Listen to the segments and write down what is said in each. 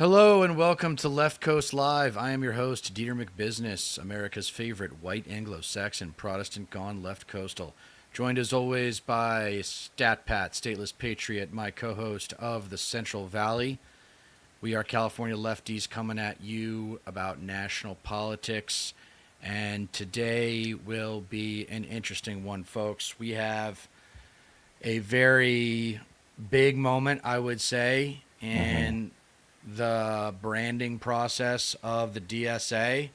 Hello and welcome to Left Coast Live. I am your host, Dieter McBusiness, America's favorite white Anglo-Saxon Protestant gone left coastal. Joined as always by Stat Pat, Stateless Patriot, my co-host of the Central Valley. We are California lefties coming at you about national politics. And today will be an interesting one, folks. We have a very big moment, I would say, in the branding process of the DSA,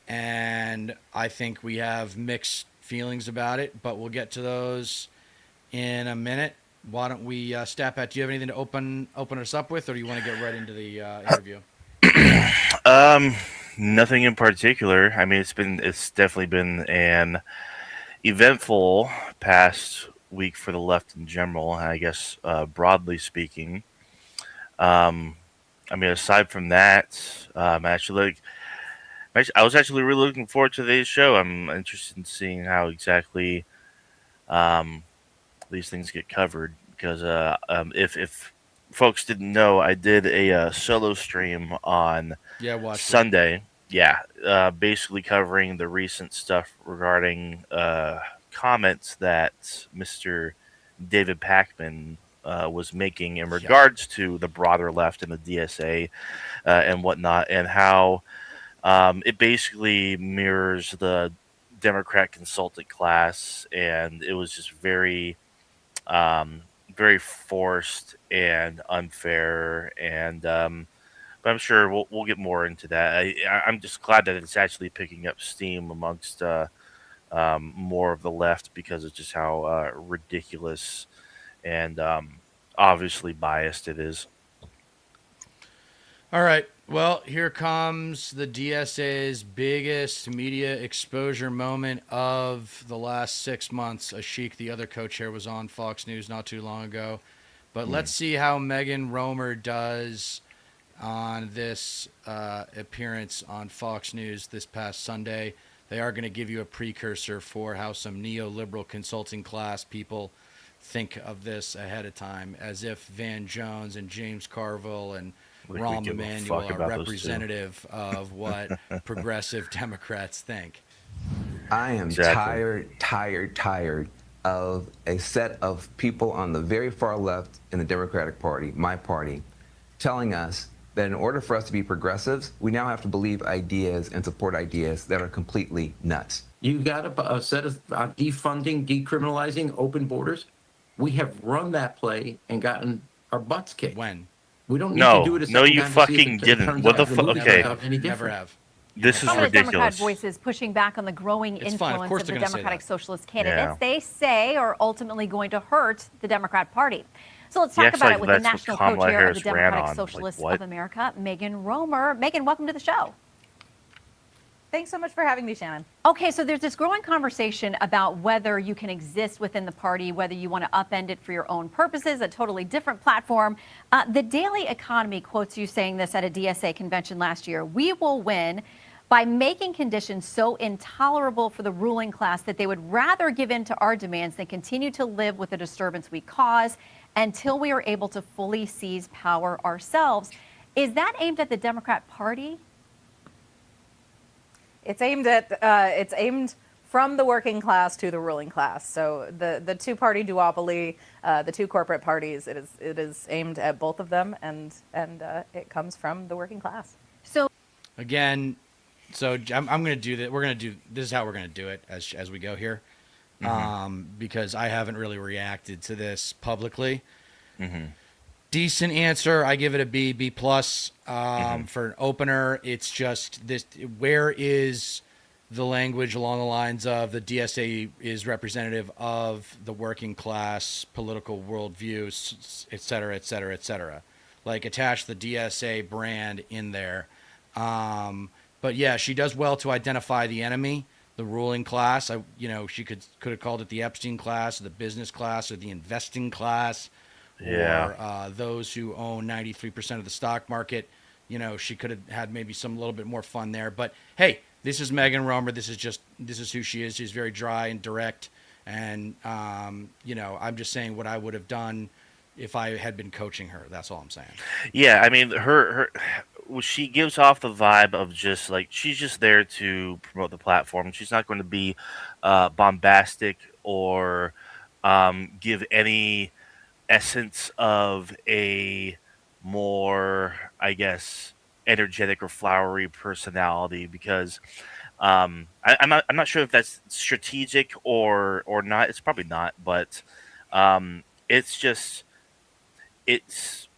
and I think we have mixed feelings about it, but we'll get to those in a minute. Why don't we, Stapat, do you have anything to open us up with, or do you want to get right into the interview? Um, Nothing in particular. I mean, it's definitely been an eventful past week for the left in general. I guess broadly speaking. Um, I mean, aside from that, I was actually really looking forward to today's show. I'm interested in seeing how exactly um, these things get covered because if folks didn't know, I did a solo stream on Yeah, I watched it. Sunday. Yeah, basically covering the recent stuff regarding comments that Mr. David Pakman was making in Yep. regards to the broader left and the DSA and whatnot, and how it basically mirrors the Democrat consultant class, and it was just um, very forced and unfair. And but I'm sure we'll get more into that. I'm just glad that it's actually picking up steam amongst more of the left because of just how ridiculous and obviously biased it is. All right. Well, here comes the DSA's biggest media exposure moment of the last 6 months. Ashik, the other co-chair, was on Fox News not too long ago. But let's Mm. see how Megan Romer does on this appearance on Fox News this past Sunday. They are going to give you a precursor for how some neoliberal consulting class people think of this ahead of time, as if Van Jones and James Carville and Like we Rahm give a Emanuel fuck are about those two. representative of what progressive Democrats think. I am Exactly. tired of a set of people on the very far left in the Democratic Party, my party, telling us that in order for us to be progressives, we now have to believe ideas and support ideas that are completely nuts. You got a set of defunding, decriminalizing, open borders. We have run that play and gotten our butts kicked. When? We don't need to do No, it a no, second you time to see if fucking it didn't. turns What out the the fuck? movie Never Okay, turns out have. any Never different. have. You this don't is have Prominent to. Democrat ridiculous. voices pushing back on the growing It's fine. Of influence course of they're the going to say Democratic that. Socialist Yeah. candidates they say are ultimately going to hurt the Democrat Party. So let's He talk acts about it like with the that's what national Kamala co-chair of the Harris ran Democratic on. Like Socialists what? of America, Megan Romer. Megan, welcome to the show. Thanks so much for having me, Shannon. Okay, so there's this growing conversation about whether you can exist within the party, whether you want to upend it for your own purposes, a totally different platform. The Daily Economy quotes you saying this at a DSA convention last year. We will win by making conditions so intolerable for the ruling class that they would rather give in to our demands than continue to live with the disturbance we cause until we are able to fully seize power ourselves. Is that aimed at the Democrat Party? It's aimed from the working class to the ruling class. So the two-party duopoly, the two corporate parties, it is aimed at both of them, and it comes from the working class. So Again, so I'm going to do that. We're going to do this is how we're going to do it as we go here, Mm-hmm. because I haven't really reacted to this publicly. Mm-hmm. Decent answer. I give it a B plus. Mm-hmm. For an opener, it's just this. Where is the language along the lines of the DSA is representative of the working class political worldview, et cetera, et cetera, et cetera. Like attach the DSA brand in there. But yeah, she does well to identify the enemy, the ruling class. She could have called it the Epstein class, or the business class, or the investing class, Yeah. or those who own 93% of the stock market. She could have had maybe some little bit more fun there. But hey, this is Megan Romer. This is who she is. She's very dry and direct. And I'm just saying what I would have done if I had been coaching her. That's all I'm saying. Yeah, I mean, she gives off the vibe of just like she's just there to promote the platform. She's not going to be bombastic or give any essence of a more, I guess, energetic or flowery personality because I'm not sure if that's strategic or not. It's probably not, but it's just it's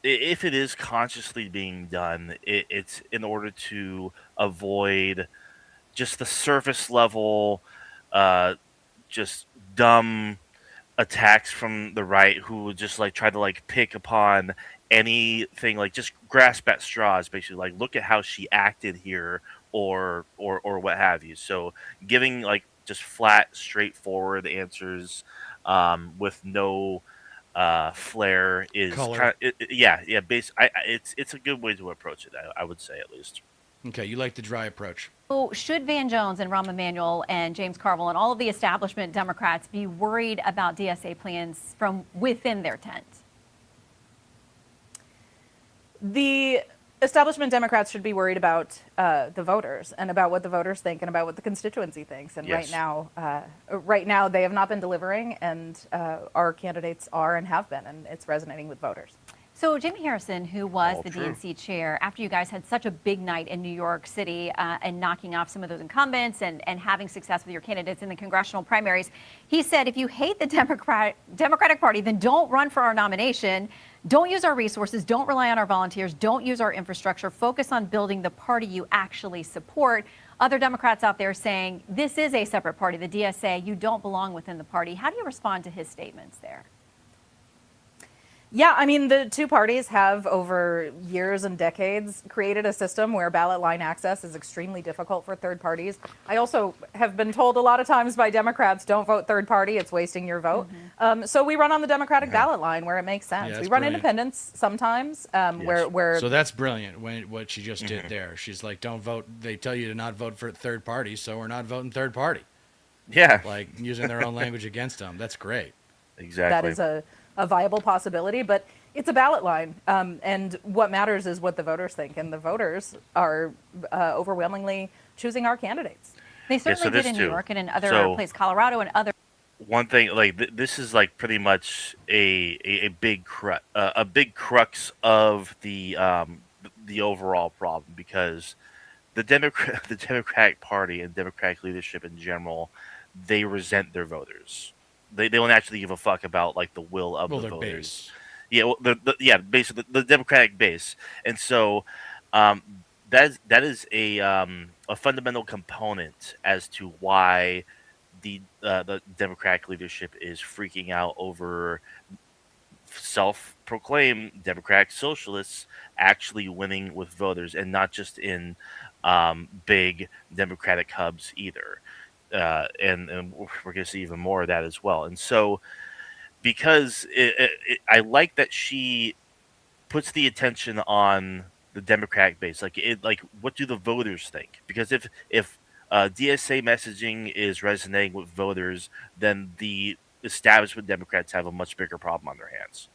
if it is consciously being done, it's in order to avoid just the surface level, uh, just dumb attacks from the right who would just like try to like pick upon anything, like just grasp at straws, basically like look at how she acted here or what have you. So giving like just flat, straightforward answers with no flair is Color. kind of yeah. It's a good way to approach it. I would say at least. Okay, you like the dry approach. So should Van Jones and Rahm Emanuel and James Carville and all of the establishment Democrats be worried about DSA plans from within their tent? The establishment Democrats should be worried about the voters and about what the voters think and about what the constituency thinks. And Yes. right now they have not been delivering, and our candidates are and have been, and it's resonating with voters. So Jamie Harrison, who was All the true. DNC chair, after you guys had such a big night in New York City and knocking off some of those incumbents and having success with your candidates in the congressional primaries, he said, if you hate the Democratic Party, then don't run for our nomination. Don't use our resources. Don't rely on our volunteers. Don't use our infrastructure. Focus on building the party you actually support. Other Democrats out there saying this is a separate party, the DSA. You don't belong within the party. How do you respond to his statements there? Yeah, I mean, the two parties have, over years and decades, created a system where ballot line access is extremely difficult for third parties. I also have been told a lot of times by Democrats, don't vote third party, it's wasting your vote. So we run on the Democratic ballot line where it makes sense. Yeah, we that's run brilliant. independents sometimes, where So that's brilliant. What she just did there. She's like, don't vote. They tell you to not vote for third party, so we're not voting third party. Yeah, Like using their own language against them. That's great. exactly. that is a viable possibility, but it's a ballot line. And what matters is what the voters think. And the voters are overwhelmingly choosing our candidates. They so certainly this did in New too. York and in other So- places, Colorado and other. One thing like this is like pretty much a big a big crux of the overall problem because the Democratic Party and Democratic leadership in general, they resent their voters. They don't actually give a fuck about like the will of Well, the their voters. base. Yeah, well, basically the Democratic base, and so that is a fundamental component as to why the Democratic leadership is freaking out over self-proclaimed Democratic socialists actually winning with voters, and not just in big Democratic hubs either. And we're going to see even more of that as well. And so, because I like that she puts the attention on the Democratic base, like what do the voters think? Because if DSA messaging is resonating with voters, then the establishment Democrats have a much bigger problem on their hands.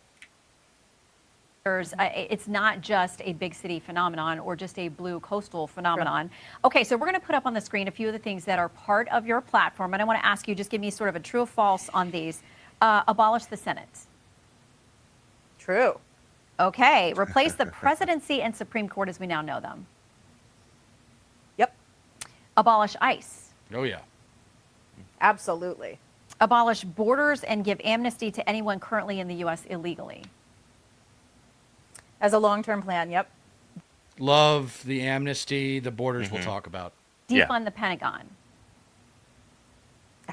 It's not just a big city phenomenon or just a blue coastal phenomenon. Okay, so we're going to put up on the screen a few of the things that are part of your platform, and I want to ask you, just give me sort of a true or false on these. Abolish the Senate. True. Okay, replace the presidency and Supreme Court as we now know them. Yep. Abolish ICE. Oh yeah. Absolutely. Abolish borders and give amnesty to anyone currently in the U.S. illegally. As a long-term plan, yep. Love the amnesty. The borders Mm-hmm. we'll talk about. Yeah. Defund the Pentagon.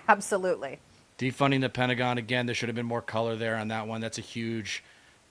Absolutely. Defunding the Pentagon again. There should have been more color there on that one. That's a huge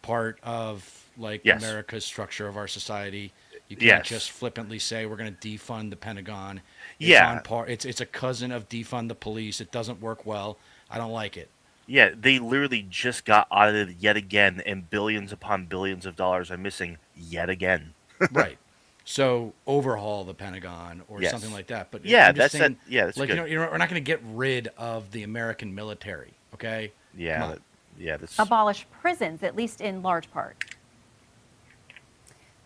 part of like Yes. America's structure of our society. You can't Yes. just flippantly say we're going to defund the Pentagon. Yeah. It's a cousin of defund the police. It doesn't work well. I don't like it. Yeah, they literally just got audited yet again, and billions upon billions of dollars are missing yet again. Right. So overhaul the Pentagon or Yes. something like that. But Yeah, I'm just that's saying, it. Yeah, that's like good. we're not going to get rid of the American military. Okay. Yeah, Come on. Yeah, this. Abolish prisons, at least in large part.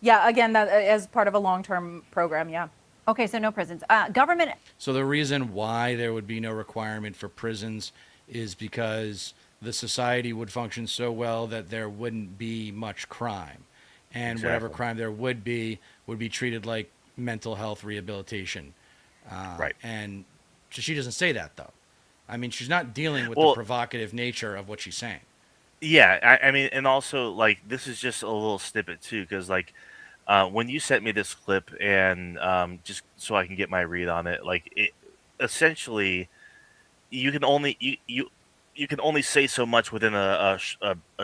Yeah, again, that as part of a long-term program. Yeah. Okay, so no prisons. Government. So the reason why there would be no requirement for prisons is because the society would function so well that there wouldn't be much crime. And whatever Exactly. crime there would be treated like mental health rehabilitation. Right. And so she doesn't say that, though. I mean, she's not dealing with the Well, provocative nature of what she's saying. yeah, I mean, and also like this is just a little snippet too, because like when you sent me this clip and just so I can get my read on it, like it essentially you can only you can only say so much within a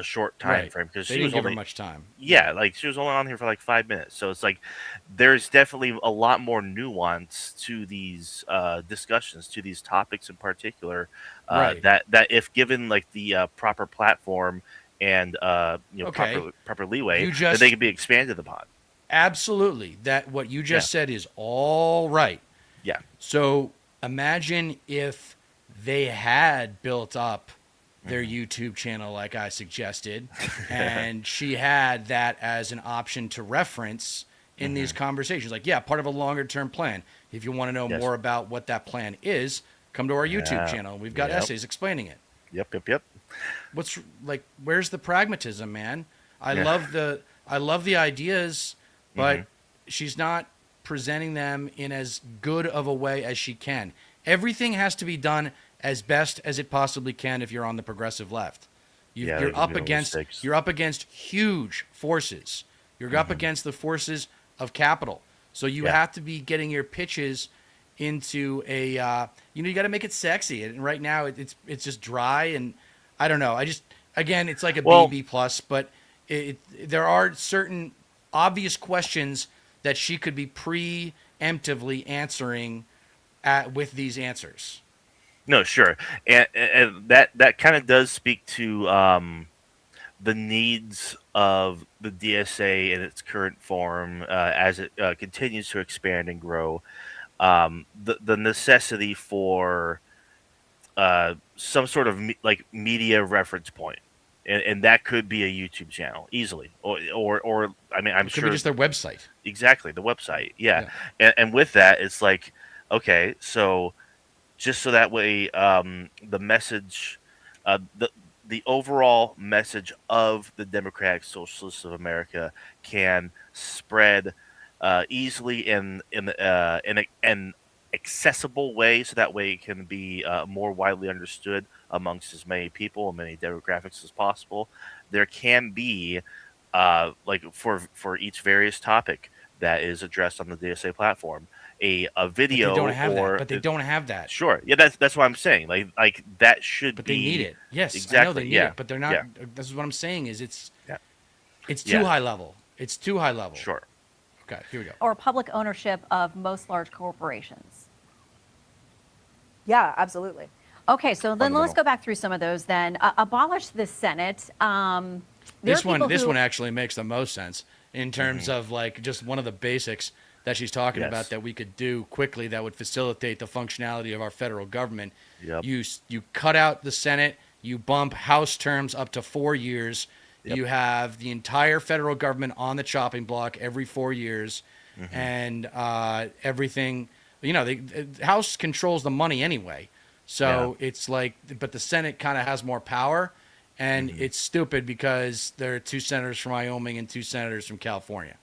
short time Right. frame because They she didn't was give her only much time. yeah, like she was only on here for like 5 minutes, so it's like there's definitely a lot more nuance to these discussions, to these topics in particular, Right. that if given like the proper platform and Okay. proper leeway, You then they just can be expanded upon. absolutely that what you Yeah, just said is all right. yeah, So imagine if they had built up their YouTube channel like I suggested, and she had that as an option to reference in these conversations. Like, yeah, part of a longer term plan. If you want to know yes, more about what that plan is, come to our YouTube yeah, channel. We've got yep, essays explaining it. yep, What's like, where's the pragmatism, man? I yeah, love the I love the ideas, but hmm she's not presenting them in as good of a way as she can. Everything has to be done as best as it possibly can if you're on the progressive left. yeah. There You're can be up no against mistakes. you're up against huge forces. You're up against the forces of capital. So you Yeah, have to be getting your pitches into a you got to make it sexy. And right now it's just dry and I don't know. I just again it's like a well, BB plus, but there are certain obvious questions that she could be preemptively answering with these answers. no, sure, and that kind of does speak to the needs of the DSA in its current form as it continues to expand and grow. The necessity for some sort of like media reference point, and that could be a YouTube channel easily, or I mean, I'm It could be sure just their website. exactly the website, yeah, Yeah. and with that, it's like okay, so just so that way the message the overall message of the Democratic Socialists of America can spread easily in an accessible way, so that way it can be more widely understood amongst as many people and many demographics as possible. There can be like for each various topic that is addressed on the DSA platform, a But they don't video have that. or But they don't have that. sure, yeah, that's what I'm saying. Like that should But they need be it. Yes, I know they exactly, need yeah, it, but they're not. yeah, This is what I'm saying is yeah, it's too yeah, high level. It's too high level. sure. Okay, here we go. Or public ownership of most large corporations. Yeah, absolutely. Okay, so then let's Fundamental. go back through some of those then. Abolish the Senate. There are This one, people this who, one actually makes the most sense in terms of like just one of the basics that she's talking about Yes. that we could do quickly that would facilitate the functionality of our federal government. Yep. You cut out the Senate, you bump House terms up to 4 years. Yep. You have the entire federal government on the chopping block every 4 years, and everything. The House controls the money anyway, so it's like, but the Senate kind of has more power. And it's stupid because there are 2 senators from Wyoming and 2 senators from California.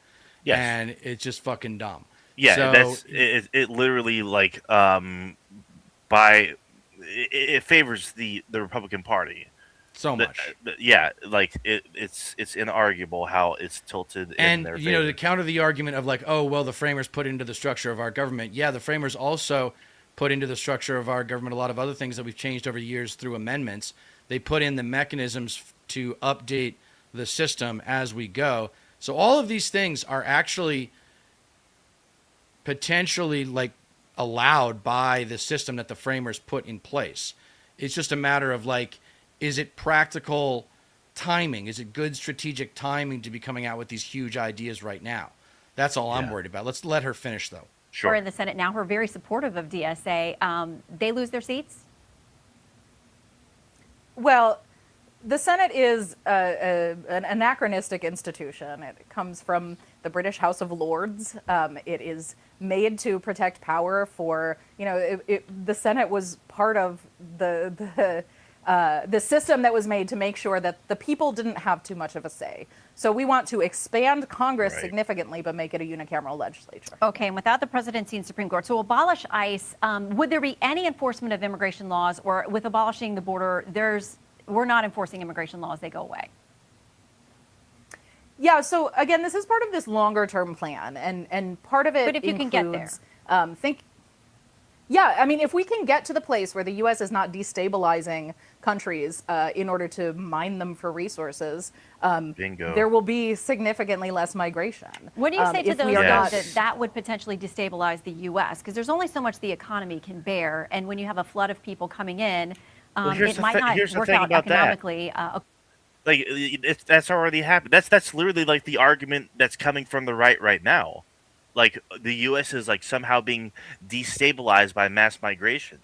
Yes. And it's just fucking dumb. Yeah, So, that's it literally like by it favors the Republican Party. so much. Yeah, like it's inarguable how it's tilted in And, their to favor. counter the argument of like, oh, well, the framers put into the structure of our government. Yeah, the framers also put into the structure of our government a lot of other things that we've changed over the years through amendments. They put in the mechanisms to update the system as we go. So all of these things are actually potentially like allowed by the system that the framers put in place. It's just a matter of like, is it practical timing? Is it good strategic timing to be coming out with these huge ideas right now? That's all I'm Yeah. worried about. Let's let her finish though. Sure. are in the Senate now who are very supportive of DSA. They lose their seats? Well, The Senate is an anachronistic institution. It comes from the British House of Lords. It is made to protect power for, the Senate was part of the system that was made to make sure that the people didn't have too much of a say. So we want to expand Congress significantly, but make it a unicameral legislature. Okay, and without the presidency and Supreme Court, so abolish ICE, would there be any enforcement of immigration laws, or with abolishing the border, we're not enforcing immigration laws, they go away? Yeah, so again, this is part of this longer term plan, and part of it But if you can get there. If we can get to the place where the U.S. is not destabilizing countries in order to mine them for resources, Bingo. there will be significantly less migration. What do you say to if those we are not- that would potentially destabilize the U.S.? Because there's only so much the economy can bear, and when you have a flood of people coming in, here's it might not here's the work thing out about that. economically. Like that's already happened. That's literally like the argument that's coming from the right now. Like the U.S. is like somehow being destabilized by mass migration.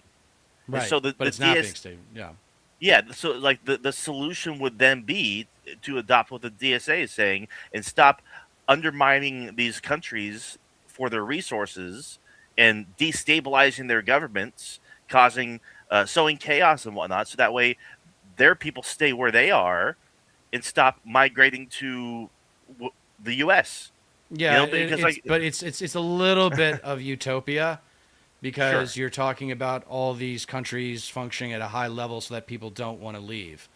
And Right. so but it's not being stable. Yeah. Yeah. So like the solution would then be to adopt what the DSA is saying and stop undermining these countries for their resources and destabilizing their governments, causing sowing chaos and whatnot. So that way, their people stay where they are and stop migrating to the U.S. Yeah, because it's a little bit of utopia because you're talking about all these countries functioning at a high level so that people don't want to leave.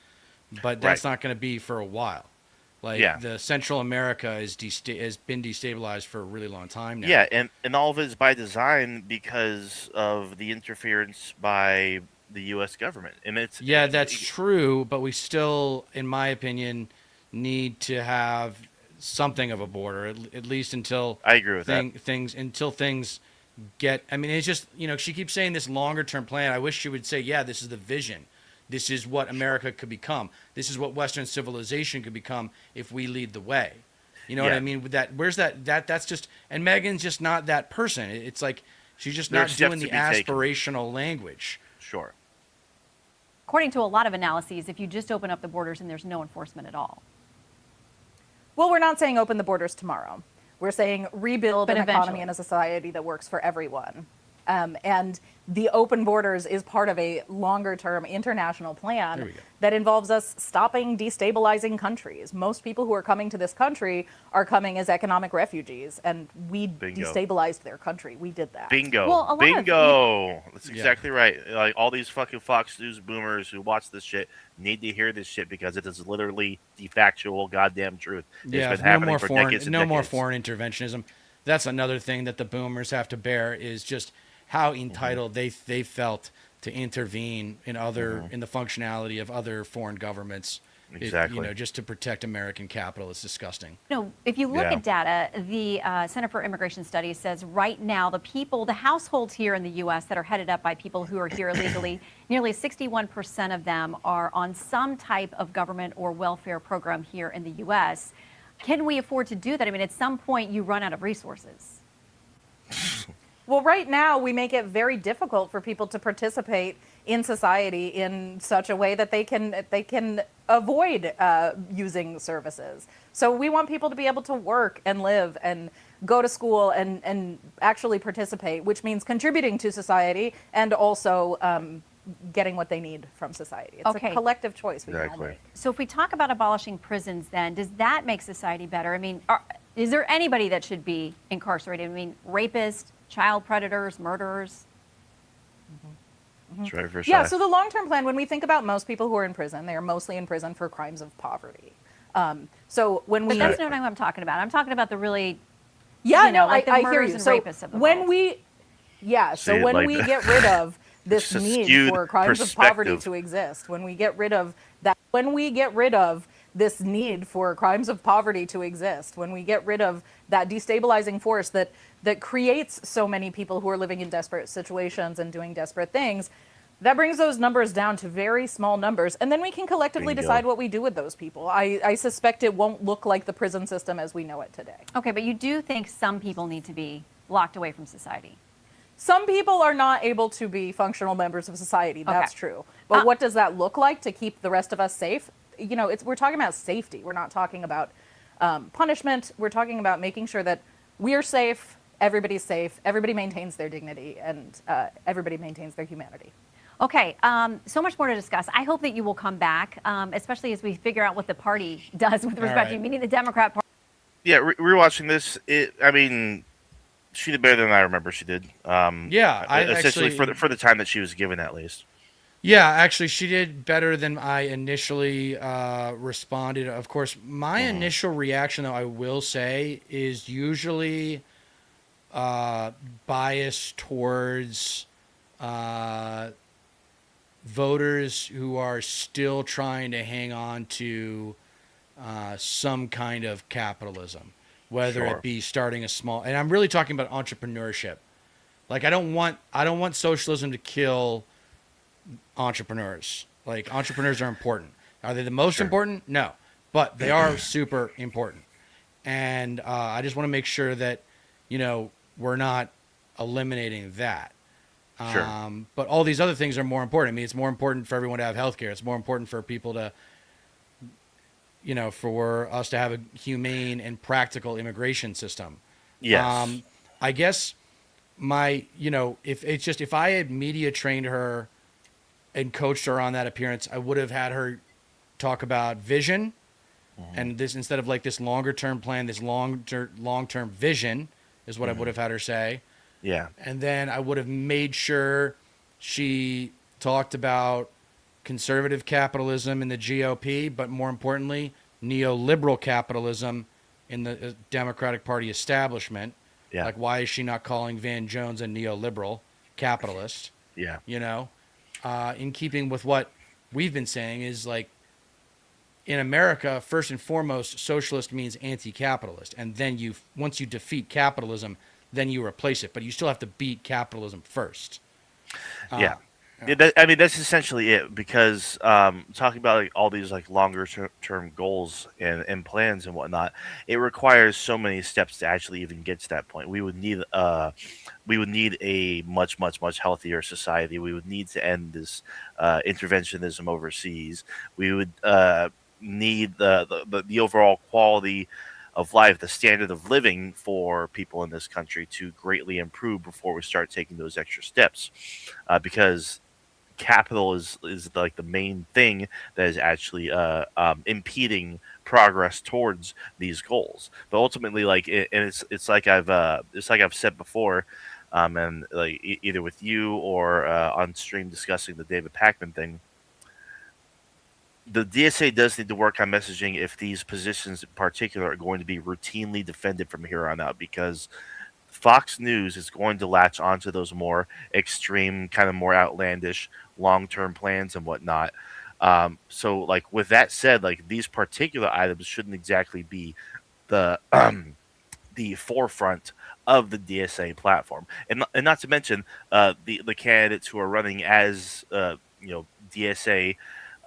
But that's not going to be for a while. Like the Central America has been destabilized for a really long time now. Yeah, and all of it is by design because of the interference by the U.S. government. And that's true, but we still, in my opinion, need to have something of a border, at least until I agree with that. Things get. I mean, it's just she keeps saying this longer term plan. I wish she would say, yeah, this is the vision. This is what America could become. This is what Western civilization could become if we lead the way. You know what I mean? With that, where's that's just. And Meghan's just not that person. It's like she's just not doing the aspirational language. Sure. According to a lot of analyses, if you just open up the borders and there's no enforcement at all. Well, we're not saying open the borders tomorrow. We're saying rebuild an economy and a society that works for everyone. And the open borders is part of a longer-term international plan that involves us stopping destabilizing countries. Most people who are coming to this country are coming as economic refugees, and we destabilized their country. We did that. Bingo. Well, Bingo. That's exactly right. Like all these fucking Fox News boomers who watch this shit need to hear this shit because it is literally the factual goddamn truth. Yeah, it's been happening for decades and no decades. more foreign interventionism. That's another thing that the boomers have to bear is just how entitled they felt to intervene in in the functionality of other foreign governments. Exactly. Just to protect American capital. It's disgusting. If you look at data, the Center for Immigration Studies says right now the households here in the U.S. that are headed up by people who are here illegally, nearly 61% of them are on some type of government or welfare program here in the U.S. Can we afford to do that? I mean, at some point you run out of resources. Well, right now we make it very difficult for people to participate in society in such a way that they can avoid using services. So we want people to be able to work and live and go to school and actually participate, which means contributing to society and also getting what they need from society. It's a collective choice we can all make. So if we talk about abolishing prisons, then does that make society better? I mean, is there anybody that should be incarcerated? I mean, rapists, child predators, murderers? Yeah, so the long-term plan, when we think about most people who are in prison, they are mostly in prison for crimes of poverty. So when we... But that's not what I'm talking about. I'm talking about the really, the murders hear you. and So rapists of the when world. we get rid of this need for crimes of poverty to exist, when we get rid of this need for crimes of poverty to exist, when we get rid of that destabilizing force that creates so many people who are living in desperate situations and doing desperate things, that brings those numbers down to very small numbers. And then we can collectively decide what we do with those people. I suspect it won't look like the prison system as we know it today. Okay, but you do think some people need to be locked away from society? Some people are not able to be functional members of society. That's true. But what does that look like to keep the rest of us safe? we're talking about safety. We're not talking about punishment. We're talking about making sure that we're safe, everybody's safe, everybody maintains their dignity, and everybody maintains their humanity. Okay, so much more to discuss. I hope that you will come back, especially as we figure out what the party does with respect to meaning the Democrat Party. Yeah, rewatching this, she did better than I remember she did. Essentially for the time that she was given, at least. Yeah, actually, she did better than I initially responded. Of course, my initial reaction, though, I will say, is usually biased towards voters who are still trying to hang on to some kind of capitalism, whether Sure. it be starting a small. And I'm really talking about entrepreneurship. Like, I don't want socialism to kill entrepreneurs. Like, entrepreneurs are important. Are they the most important? No, but they are super important. And I just want to make sure that, we're not eliminating that. Sure. But all these other things are more important. I mean, it's more important for everyone to have health care. It's more important for people to, for us to have a humane and practical immigration system. Yes. I guess if I had media trained her and coached her on that appearance, I would have had her talk about vision, and this, instead of like this longer term plan, this long term vision is what I would have had her say. Yeah. And then I would have made sure she talked about conservative capitalism in the GOP, but more importantly, neoliberal capitalism in the Democratic Party establishment. Yeah. Like, why is she not calling Van Jones a neoliberal capitalist? Yeah. In keeping with what we've been saying is, like, in America, first and foremost, socialist means anti-capitalist. And then once you defeat capitalism, then you replace it. But you still have to beat capitalism first. Yeah. That's essentially it, because talking about like all these like longer term goals and plans and whatnot, it requires so many steps to actually even get to that point. We would need a much healthier society. We would need to end this interventionism overseas. We would need the overall quality of life, the standard of living for people in this country to greatly improve before we start taking those extra steps, because capital is like the main thing that is actually impeding progress towards these goals. But ultimately, like it's like I've said before, and like either with you or on stream discussing the David Pakman thing. The DSA does need to work on messaging if these positions in particular are going to be routinely defended from here on out, because Fox News is going to latch onto those more extreme, kind of more outlandish long-term plans and whatnot. So, like, with that said, like, these particular items shouldn't exactly be the the forefront of the DSA platform, and not to mention the candidates who are running as DSA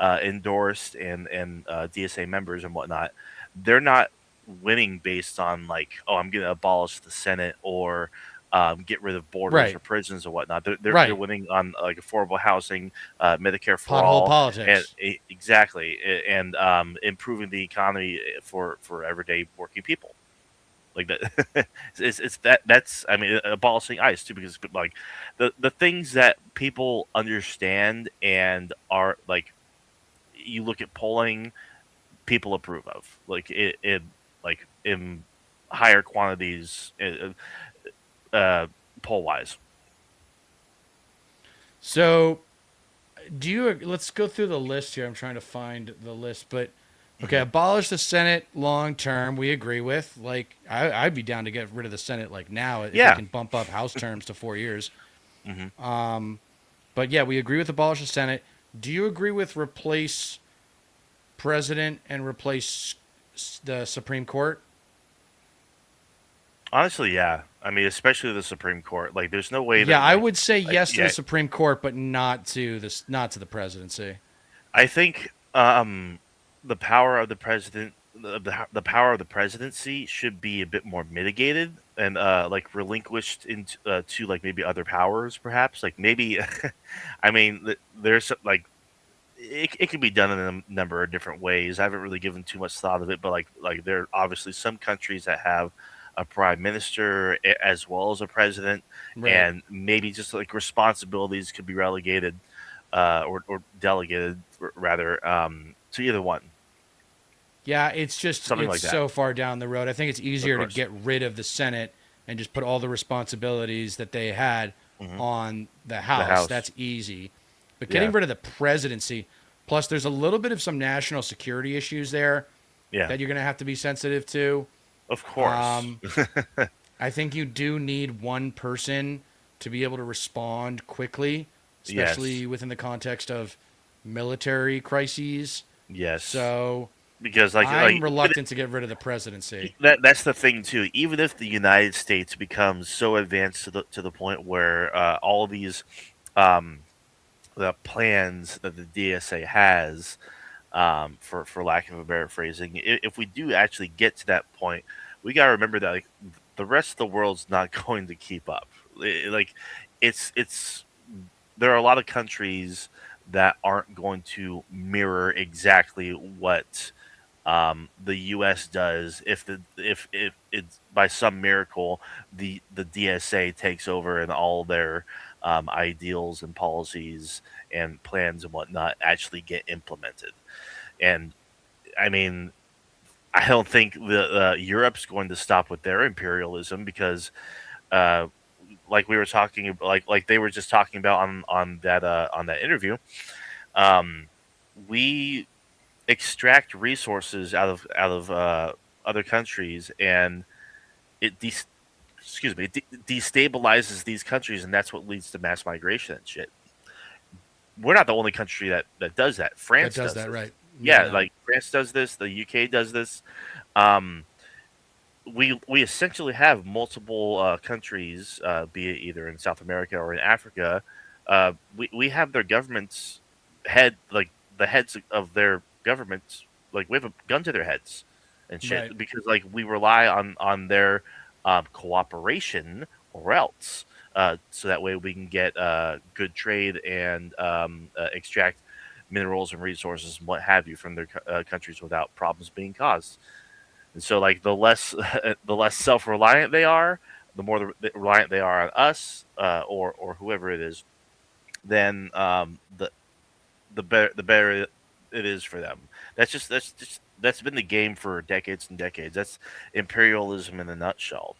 endorsed and DSA members and whatnot. They're not winning based on like, oh, I'm going to abolish the Senate or get rid of borders or prisons or whatnot. They're winning on like affordable housing, Medicare for Pothole all, politics. and exactly, and improving the economy for everyday working people. Like that, that's abolishing ICE too, because like the things that people understand and are like, you look at polling, people approve of, like it like in higher quantities, poll wise. So, let's go through the list here. I'm trying to find the list, but okay, abolish the Senate long term. We agree with. Like, I'd be down to get rid of the Senate like now if we can bump up House terms to 4 years. But yeah, we agree with abolish the Senate. Do you agree with replace president and replace the Supreme Court? Honestly, yeah. I mean, especially the Supreme Court. Like, there's no way that. Yeah, I would say yes to the Supreme Court, but not to the presidency. I think the power of the president, the power of the presidency, should be a bit more mitigated and like relinquished into to like maybe other powers, perhaps. Like maybe, I mean, there's like it can be done in a number of different ways. I haven't really given too much thought of it, but like there are obviously some countries that have a prime minister as well as a president, Right. and maybe just like responsibilities could be relegated or delegated rather to either one, Yeah, it's just something it's like that. so far down the road. I think it's Of easier to course. get rid of the Senate and just put all the responsibilities that they had Hmm. on the The House. House, That's easy. But getting yeah, rid of the presidency, plus there's a little bit of some national security issues there yeah, that you're going to have to be sensitive to. of course, Um, I think you do need one person to be able to respond quickly, yes, especially within the context of military crises. yes, So because I'm even reluctant to get rid of the presidency. that's the thing too. Even if the United States becomes so advanced to the point where all of these um, the plans that the DSA has, for lack of a better phrasing, if we do actually get to that point, we got to remember that like the rest of the world's not going to keep up. Like it's there are a lot of countries that aren't going to mirror exactly what the U.S. does if it's by some miracle the DSA takes over and all their ideals and policies and plans and whatnot actually get implemented. And I mean, I don't think the Europe's going to stop with their imperialism because, uh, like we were talking, like they were just talking about on that interview, um, we extract resources out of other countries, and it destabilizes these countries, and that's what leads to mass migration and shit. We're not the only country that does that. That France does does that, this. right? Yeah, Yeah, no. like France does this. The UK does this. Um, we essentially have multiple countries, be it either in South America or in Africa. We have their governments like the heads of their governments, like we have a gun to their heads and Right. shit because like we rely on their cooperation or else, so that way we can get good trade and extract minerals and resources and what have you from their countries without problems being caused. And so, like the less the less self reliant they are, the more reliant they are on us, or whoever it is, then the better it is for them. That's been the game for decades and decades. That's imperialism in a nutshell.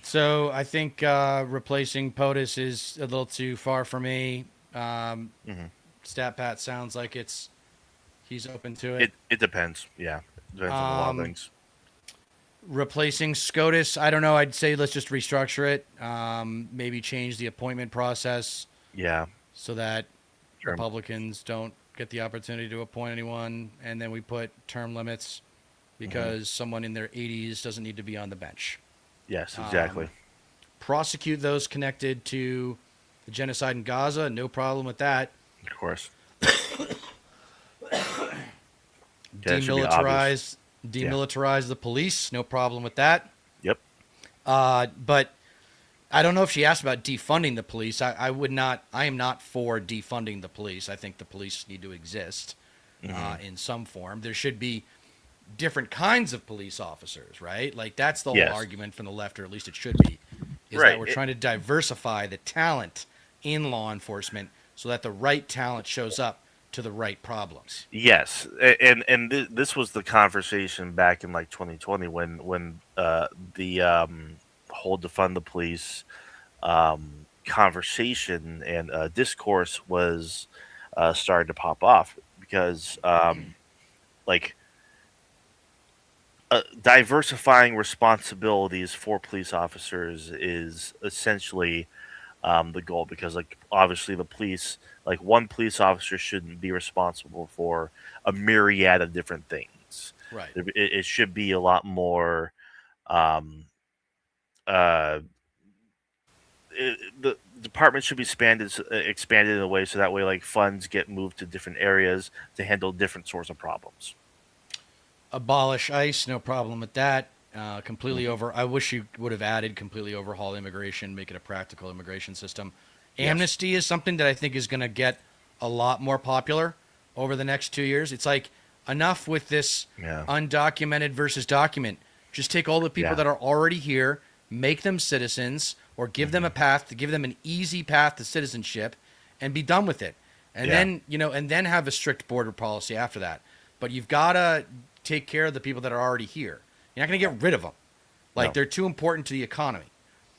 So I think replacing POTUS is a little too far for me. Um, Hmm. Stat Pat sounds like he's open to it. It depends. Yeah, it depends on a lot of Um, things. Replacing SCOTUS, I don't know. I'd say let's just restructure it. Maybe change the appointment process Yeah, so that sure. Republicans don't get the opportunity to appoint anyone, and then we put term limits Hmm. because someone in their 80s doesn't need to be on the bench. Yes, exactly. Um, Prosecute those connected to the genocide in Gaza, no problem with that. Of course. Yeah, that should be obvious. Yeah. Demilitarize the police, no problem with that. Yep. But I don't know if she asked about defunding the police. I would not. I am not for defunding the police. I think the police need to exist Hmm. in some form. There should be different kinds of police officers, right? Like that's the whole Yes. argument from the left, or at least it should be, is that Right. we're trying to diversify the talent in law enforcement so that the right talent shows up to the right problems. Yes, this was the conversation back in like 2020 when the whole defund the police conversation and discourse was starting to pop off because like diversifying responsibilities for police officers is essentially the goal because like obviously the police like one police officer shouldn't be responsible for a myriad of different things. Right. It should be a lot more um, uh, the department should be expanded in a way so that way like funds get moved to different areas to handle different sorts of problems. Abolish ICE, no problem with that. Completely Hmm. over. I wish you would have added completely overhaul immigration, make it a practical immigration system. Yes. Amnesty is something that I think is going to get a lot more popular over the next 2 years. It's like enough with this Yeah. undocumented versus document. Just take all the people Yeah. that are already here, make them citizens, or give them a path to give them an easy path to citizenship, and be done with it. And then and then have a strict border policy after that. But you've got to take care of the people that are already here. You're not going to get rid of them. Like, No. they're too important to the economy.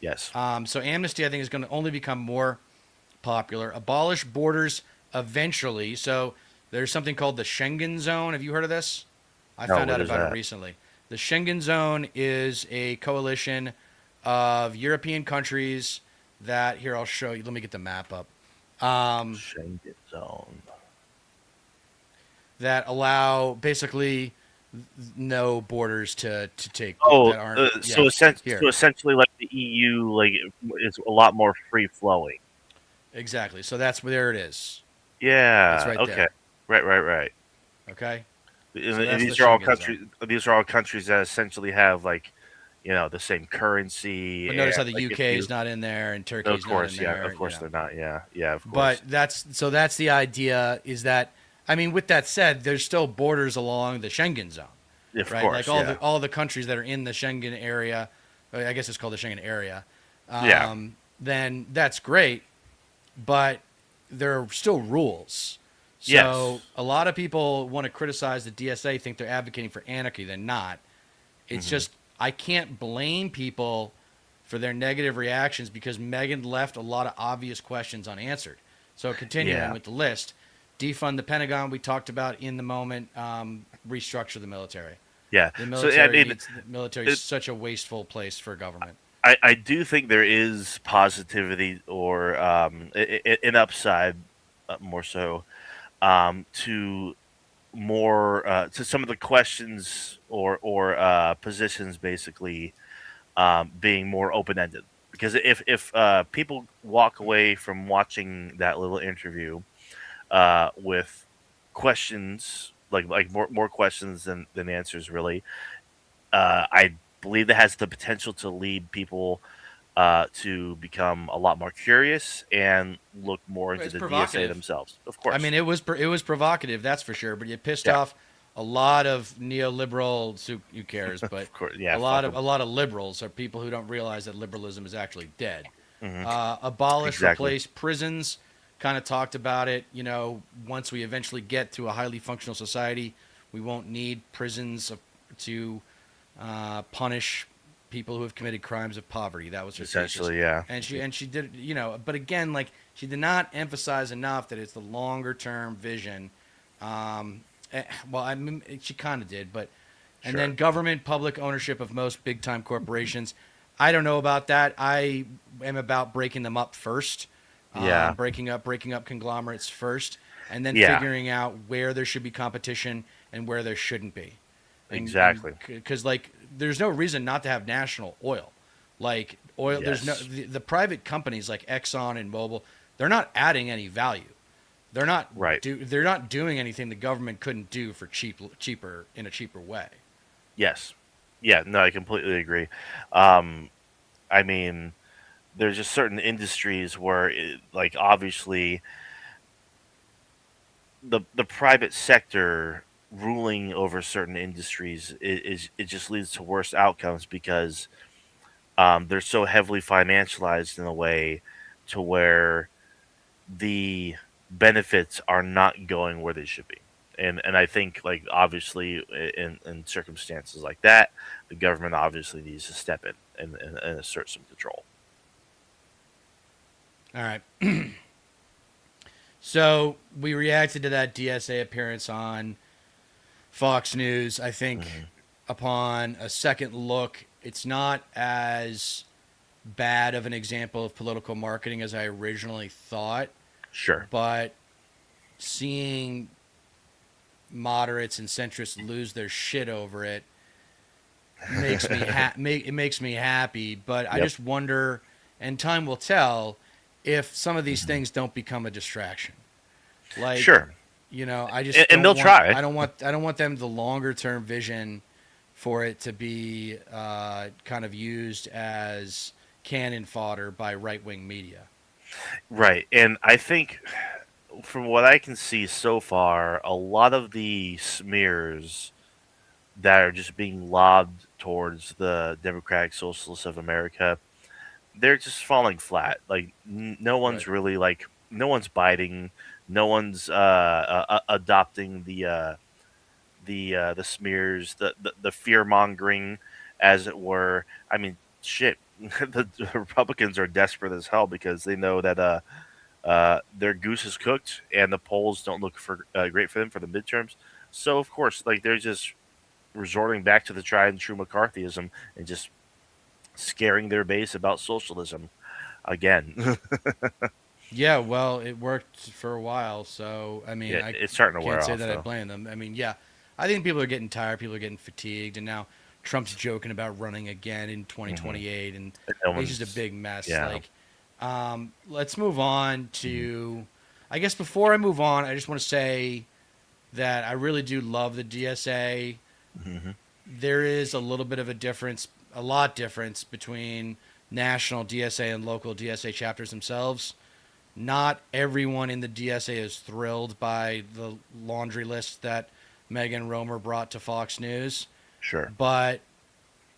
Yes. So amnesty, I think, is going to only become more popular. Abolish borders eventually. So there's something called the Schengen Zone. Have you heard of this? I No, found what out is about that? it recently. The Schengen Zone is a coalition of European countries that, here, I'll show you. Let me get the map up. Schengen zone. That allow basically no borders to take Oh, that aren't so, here. so essentially, like the EU, like is a lot more free flowing. Exactly. So that's where there it is. Yeah. It's right okay. there. Right. Okay. And, So and that's these the are all Schengen countries. zone. These are all countries that essentially have like, the same currency. But notice how and, the like, UK is not in there and Of Turkey's not in course, there. Of course, they're not. Yeah. Of course. But that's the idea, is that, I mean, with that said, there's still borders along the Schengen zone, of right? course, Like all the countries that are in the Schengen area, I guess it's called the Schengen area. Yeah. Then that's great, but there are still rules. So Yes. a lot of people want to criticize the DSA, think they're advocating for anarchy. They're not. It's just, I can't blame people for their negative reactions, because Megan left a lot of obvious questions unanswered. So continuing Yeah. with the list, defund the Pentagon, we talked about in the moment, restructure the military. Yeah. The So I military mean, is such a wasteful place for government. I do think there is positivity or an upside, more so, to more to some of the questions or positions basically being more open ended. Because if people walk away from watching that little interview with questions like more questions than answers, really, I believe that has the potential to lead people to become a lot more curious and look more into It's the DSA provocative. themselves. Of course. I mean, it was provocative, that's for sure. But it pissed Yeah. off a lot of neoliberals who cares, but Of course, yeah, a lot fuck of 'em. liberals are people who don't realize that liberalism is actually dead. Mhm. Abolish, Exactly. replace prisons. Kind of talked about it. Once we eventually get to a highly functional society, we won't need prisons to punish people who have committed crimes of poverty. That was her thesis. Essentially, yeah. And she did, but again, like, she did not emphasize enough that it's the longer term vision. Well, I mean, she kind of did, but and Sure. then government public ownership of most big time corporations. I don't know about that. I am about breaking them up first. Yeah. Breaking up conglomerates first, and then Yeah. figuring out where there should be competition and where there shouldn't be. Exactly. Because like, there's no reason not to have national oil. Like oil, there's no Yes. the private companies like Exxon and Mobil. They're not adding any value. They're not Right. They're not doing anything the government couldn't do for cheaper in a cheaper way. Yes. Yeah, no, I completely agree. I mean, there's just certain industries where, like, obviously, the private sector ruling over certain industries is it just leads to worse outcomes because they're so heavily financialized in a way to where the benefits are not going where they should be. And I think, like, obviously in circumstances like that, the government obviously needs to step in and assert some control. All right. So we reacted to that DSA appearance on Fox News. I think upon a second look, it's not as bad of an example of political marketing as I originally thought. Sure. But seeing moderates and centrists lose their shit over it makes me it makes me happy. But I Yep. just wonder, and time will tell, if some of these things don't become a distraction. Like, Sure. I just And don't they'll want- try. I don't want them the longer term vision for it to be kind of used as cannon fodder by right wing media. Right. And I think from what I can see so far, a lot of the smears that are just being lobbed towards the Democratic Socialists of America, they're just falling flat. Like no Right. one's really like no one's biting, no one's adopting the smears, the fear mongering, as it were. I mean, shit. The Republicans are desperate as hell because they know that their goose is cooked and the polls don't look for great for them for the midterms. So of course, like they're just resorting back to the tried and true McCarthyism and just scaring their base about socialism again. Yeah, well, it worked for a while, so I mean, Yeah, I it's starting to wear can't say off that I though. blame them. I mean, yeah, I think people are getting tired, people are getting fatigued, and now Trump's joking about running again in Hmm. 2028, and No it's just a one's, big mess. yeah. Like, let's move on Mhm. to. I guess before I move on, I just want to say that I really do love the DSA. Mhm. There is a little bit of a difference, a lot difference between national DSA and local DSA chapters themselves. Not everyone in the DSA is thrilled by the laundry list that Megan Romer brought to Fox News, Sure. but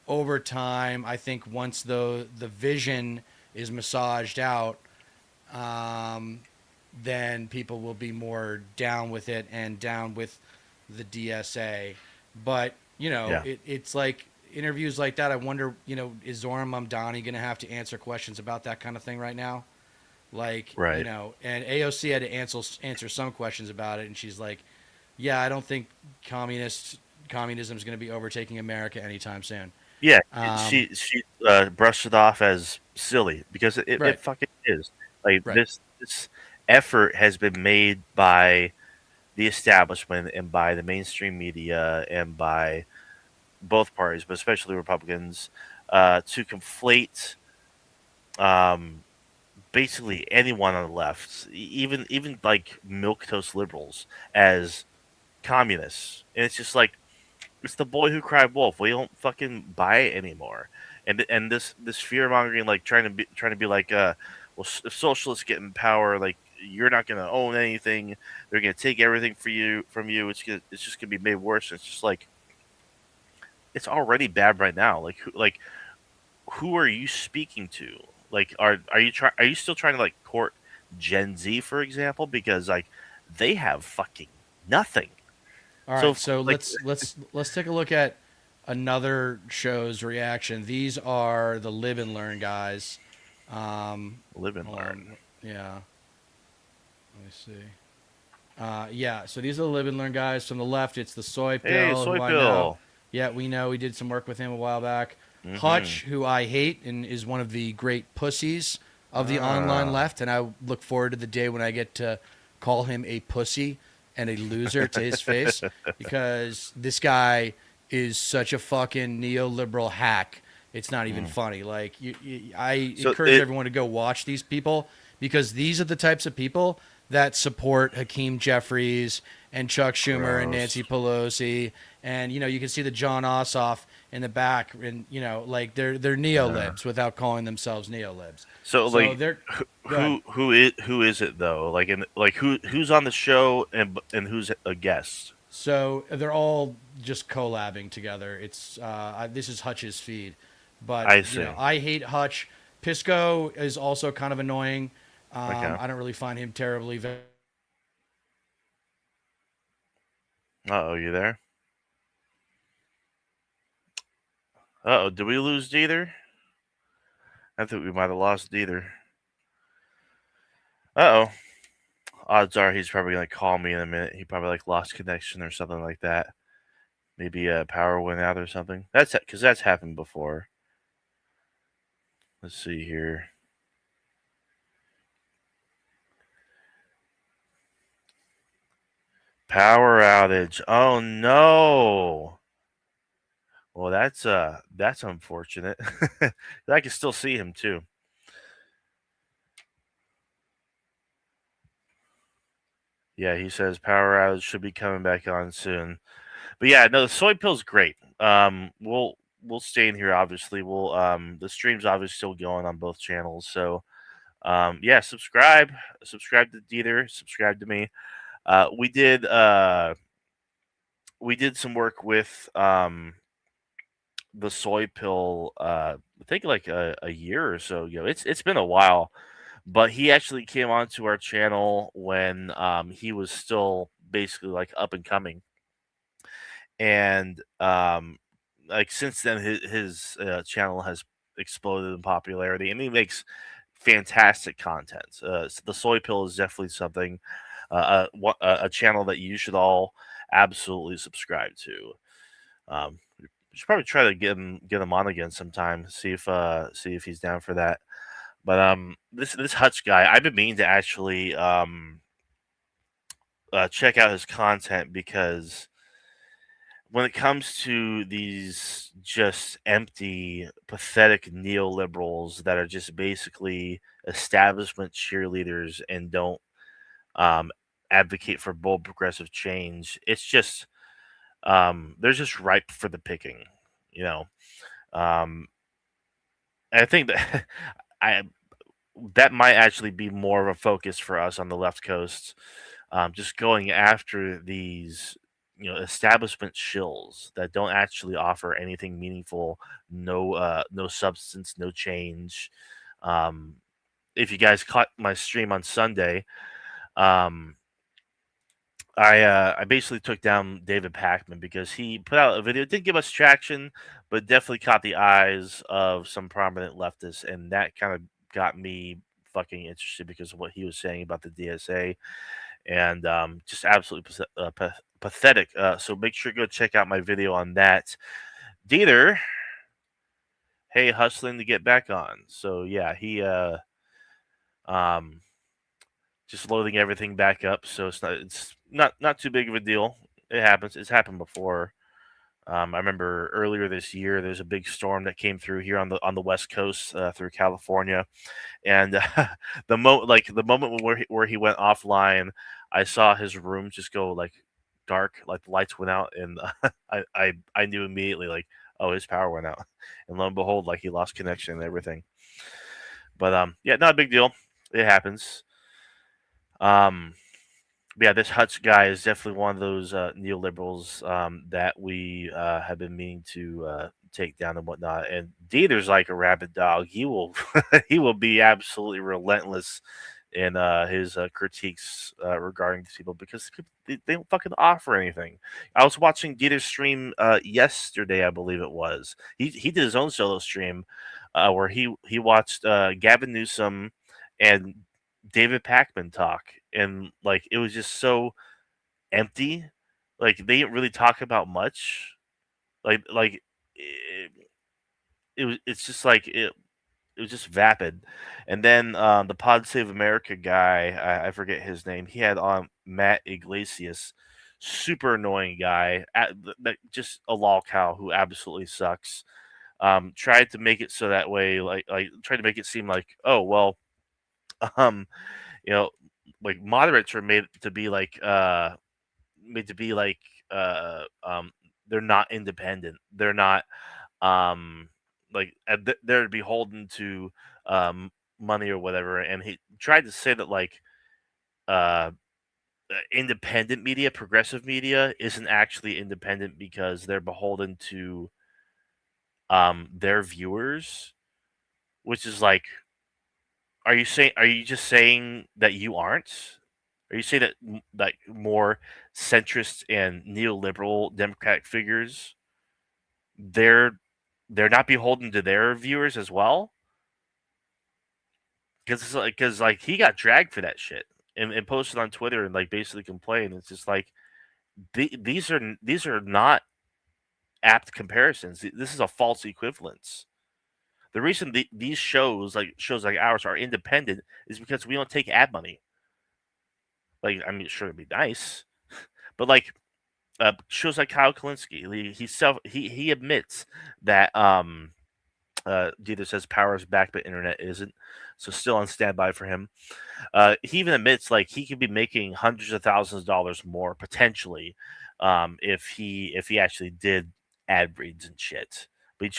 over time, I think once the vision is massaged out, um, then people will be more down with it and down with the DSA. But Yeah. it's like interviews like that. I wonder, is Zoran Mamdani going to have to answer questions about that kind of thing right now? Like, Right. and AOC had to answer some questions about it, and she's like, "Yeah, I don't think communism is going to be overtaking America anytime soon." Yeah. Um, She brushed it off as silly because it right, fucking is. Like right, this effort has been made by the establishment and by the mainstream media and by both parties, but especially Republicans, to conflate um, basically anyone on the left, even like milquetoast liberals, as communists. And it's just like it's the boy who cried wolf. We don't fucking buy it anymore. And this fear mongering, like trying to be like, well, if socialists get in power, like you're not gonna own anything. They're gonna take everything from you. It's just gonna be made worse. It's just like it's already bad right now. Who are you speaking to? Like, are you still trying to like court Gen Z, for example? Because like they have fucking nothing. all So right. So like let's take a look at another show's reaction. These are the Live and Learn guys. live and Hold learn. on, yeah. Let me see. Yeah, so these are the Live and Learn guys. From the left, it's the Soy Hey, Pill, soy who I know. pill. Yeah, we know. We did some work with him a while back. Mm-hmm. Hutch, who I hate and is one of the great pussies of the online Ah. left. And I look forward to the day when I get to call him a pussy and a loser to his face because this guy is such a fucking neoliberal hack. It's not even Mm. funny. Like, I So encourage it everyone to go watch these people because these are the types of people that support Hakeem Jeffries and Chuck Schumer and gross. Nancy Pelosi, and you can see the John Ossoff in the back, and like they're Uh, neolibs without calling themselves neolibs. so So like they're go ahead. who is it though? Like in like who's on the show and who's a guest? So they're all just collabing together. It's this is Hutch's feed, but I see. I hate Hutch. Pisco is also kind of annoying. Okay. I don't really find him terribly. Uh oh, you there? Uh oh, did we lose Deether? I think we might have lost Deether. Uh oh. Odds are he's probably gonna call me in a minute. He probably like lost connection or something like that. Maybe power went out or something. That's because that's happened before. Let's see here. Power outage. Oh no. Well, that's unfortunate. I can still see him too. Yeah, he says power outage should be coming back on soon. But yeah, no, the soy pill's great. We'll stay in here. Obviously, we'll the stream's obviously still going on both channels. So Yeah, subscribe to Dieter, subscribe to me. We did some work with the soy pill. I think like a year or so ago. It's been a while, but he actually came onto our channel when he was still basically like up and coming, and like since then his channel has exploded in popularity, and he makes fantastic content. So the soy pill is definitely something, a channel that you should all absolutely subscribe to. We should probably try to get him on again sometime. See if he's down for that. But this Hutch guy, I've been meaning to actually check out his content, because when it comes to these just empty, pathetic neoliberals that are just basically establishment cheerleaders and don't um, advocate for bold progressive change, it's just they're just ripe for the picking, you know. Um, I think that I that might actually be more of a focus for us on the left coast, just going after these establishment shills that don't actually offer anything meaningful, no substance, no change. Um, if you guys caught my stream on Sunday, um, I basically took down David Pakman because he put out a video. It didn't give us traction, but definitely caught the eyes of some prominent leftists, and that kind of got me fucking interested because of what he was saying about the DSA, and just absolutely pathetic. So make sure to go check out my video on that. Dieter, hey, hustling to get back on. So yeah, he um just loading everything back up. So it's not too big of a deal. It happens. It's happened before. I remember earlier this year, there's a big storm that came through here on the West Coast, through California, and the moment where he went offline, I saw his room just go like dark, like the lights went out, and I knew immediately, like, oh, his power went out, and lo and behold, like, he lost connection and everything. But yeah, not a big deal. It happens. But yeah, this Hutch guy is definitely one of those neoliberals that we have been meaning to take down and whatnot. And Dieter's like a rabid dog. He will he will be absolutely relentless in his critiques regarding these people, because they don't fucking offer anything. I was watching Dieter's stream yesterday, I believe it was. He did his own solo stream where he watched Gavin Newsom and David Pakman talk, and like it was just so empty. Like they didn't really talk about much. Like it's just like it was just vapid. And then the Pod Save America guy, I forget his name. He had on Matt Iglesias, super annoying guy, just a lol cow who absolutely sucks. Tried to make it so that way, like tried to make it seem like, oh well, um, you know, like moderates are made to be like uh um they're not independent. They're not like they're beholden to money or whatever. And he tried to say that like uh independent media, progressive media isn't actually independent because they're beholden to their viewers, which is like, are you just saying that you aren't? Are you saying that like more centrist and neoliberal democratic figures, they're they're not beholden to their viewers as well? Because he got dragged for that shit, and posted on Twitter and like basically complained. It's just like these are not apt comparisons. This is a false equivalence. The reason these shows like ours are independent is because we don't take ad money. Like, I mean, sure, it'd be nice, but like shows like Kyle Kalinske, he admits that Dieter says power is back, but internet isn't. So still on standby for him. He even admits like he could be making hundreds of thousands of dollars more potentially, if he actually did ad reads and shit. But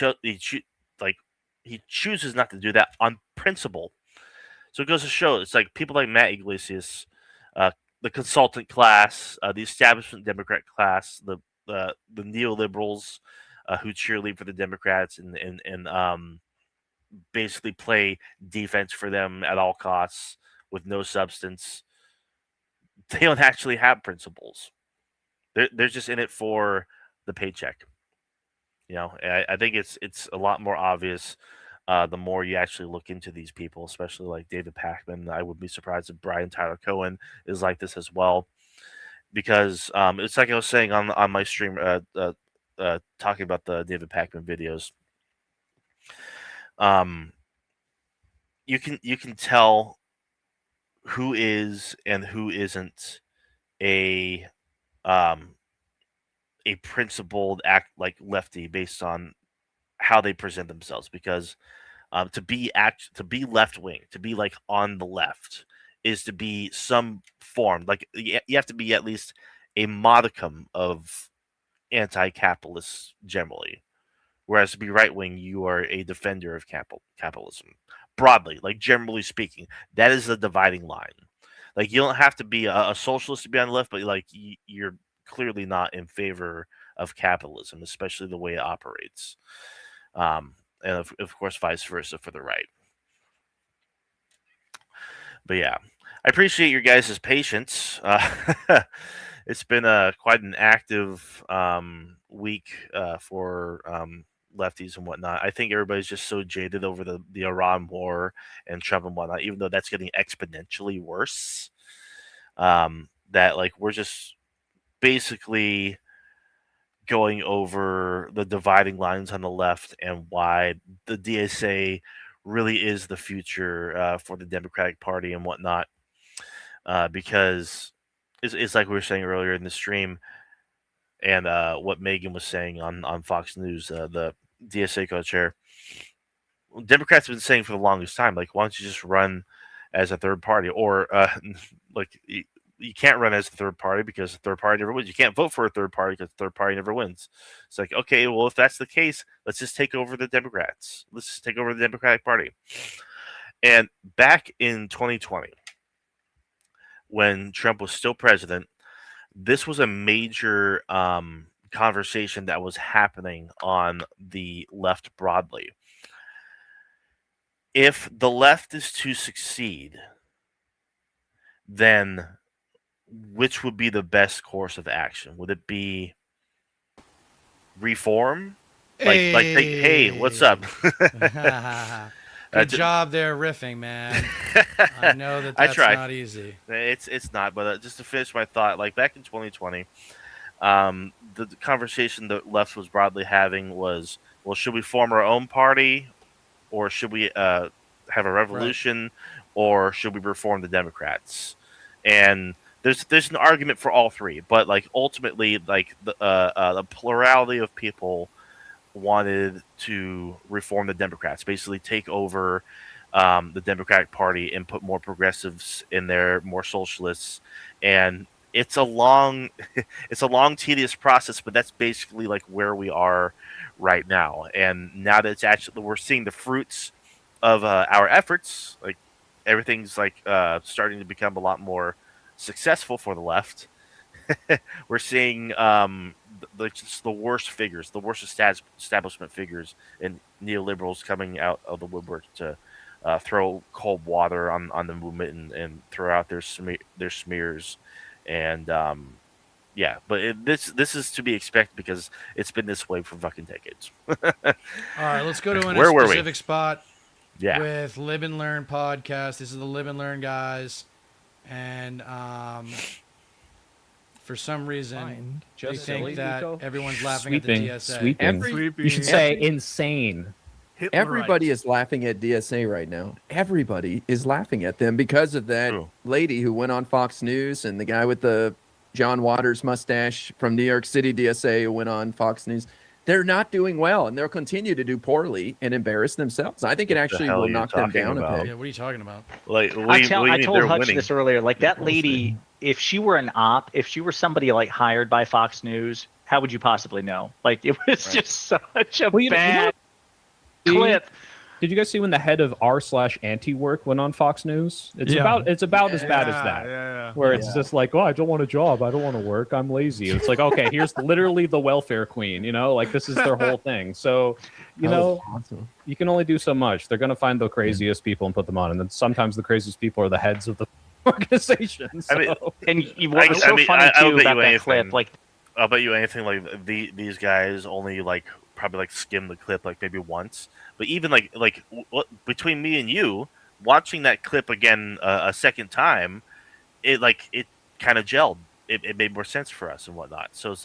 like he chooses not to do that on principle. So it goes to show it's like people like Matt Iglesias, the consultant class, the establishment Democrat class, the neoliberals who cheerlead for the Democrats and basically play defense for them at all costs with no substance. They don't actually have principles. They're just in it for the paycheck. I think it's a lot more obvious the more you actually look into these people, especially like David Pakman. I would be surprised if Brian Tyler Cohen is like this as well, because it's like I was saying on my stream, talking about the David Pakman videos. You can tell who is and who isn't a a principled act like lefty based on how they present themselves, because to be left wing, to be like on the left, is to be some form, like you have to be at least a modicum of anti-capitalist generally, whereas to be right wing, you are a defender of capitalism broadly, like generally speaking. That is the dividing line. Like you don't have to be a socialist to be on the left, but like you're clearly not in favor of capitalism, especially the way it operates. And of course, vice versa for the right. But yeah, I appreciate your guys' patience. It's been quite an active week for lefties and whatnot. I think everybody's just so jaded over the Iran war and Trump and whatnot, even though that's getting exponentially worse. That like we're just basically going over the dividing lines on the left and why the DSA really is the future for the Democratic Party and whatnot. Because it's like we were saying earlier in the stream, and what Megan was saying on Fox News, the DSA co-chair. Democrats have been saying for the longest time, like, why don't you just run as a third party? Or like you can't run as a third party because the third party never wins. You can't vote for a third party because the third party never wins. It's like, okay, well, if that's the case, let's just take over the Democrats. Let's just take over the Democratic Party. And back in 2020, when Trump was still president, this was a major conversation that was happening on the left broadly. If the left is to succeed, then which would be the best course of action? Would it be reform? Hey, what's up? Good job there riffing, man. I know that's not easy. It's not, but just to finish my thought, like back in 2020, the conversation the left was broadly having was, well, should we form our own party, or should we have a revolution, or should we reform the Democrats? And there's an argument for all three, but like ultimately, like the plurality of people wanted to reform the Democrats, basically take over the Democratic Party and put more progressives in there, more socialists. And it's a long, tedious process, but that's basically like where we are right now. And now that it's actually, we're seeing the fruits of our efforts, like everything's like starting to become a lot more successful for the left. We're seeing just the worst figures, the worst establishment figures, and neoliberals coming out of the woodwork to throw cold water on the movement and throw out their smears. And yeah, but this is to be expected because it's been this way for fucking decades. All right, let's go to a specific spot. Yeah. With Live and Learn podcast. This is the Live and Learn guys, and for some reason, they think that everyone's laughing at the DSA. You should say insane. Everybody is laughing at DSA right now. Everybody is laughing at them because of that lady who went on Fox News and the guy with the John Waters mustache from New York City DSA who went on Fox News. They're not doing well, and they'll continue to do poorly and embarrass themselves. I think it actually will knock them down a peg. Yeah, what are you talking about? Like, I told Hutch this earlier. Like that lady, if she were an op, if she were somebody like hired by Fox News, how would you possibly know? Like it was just such a bad clip. Did you guys see when the head of r/anti-work went on Fox News? It's about as bad as that. Where it's just like, oh, I don't want a job, I don't want to work, I'm lazy. It's like, okay, here's literally the welfare queen. Like this is their whole thing. So, awesome. you can only do so much. They're gonna find the craziest people and put them on, and then sometimes the craziest people are the heads of the organization. So. I mean, and what was so funny too about that clip, like. I'll bet you anything like these guys only probably skim the clip maybe once, but even between me and you watching that clip again a second time, it kind of gelled. It made more sense for us and whatnot. So it's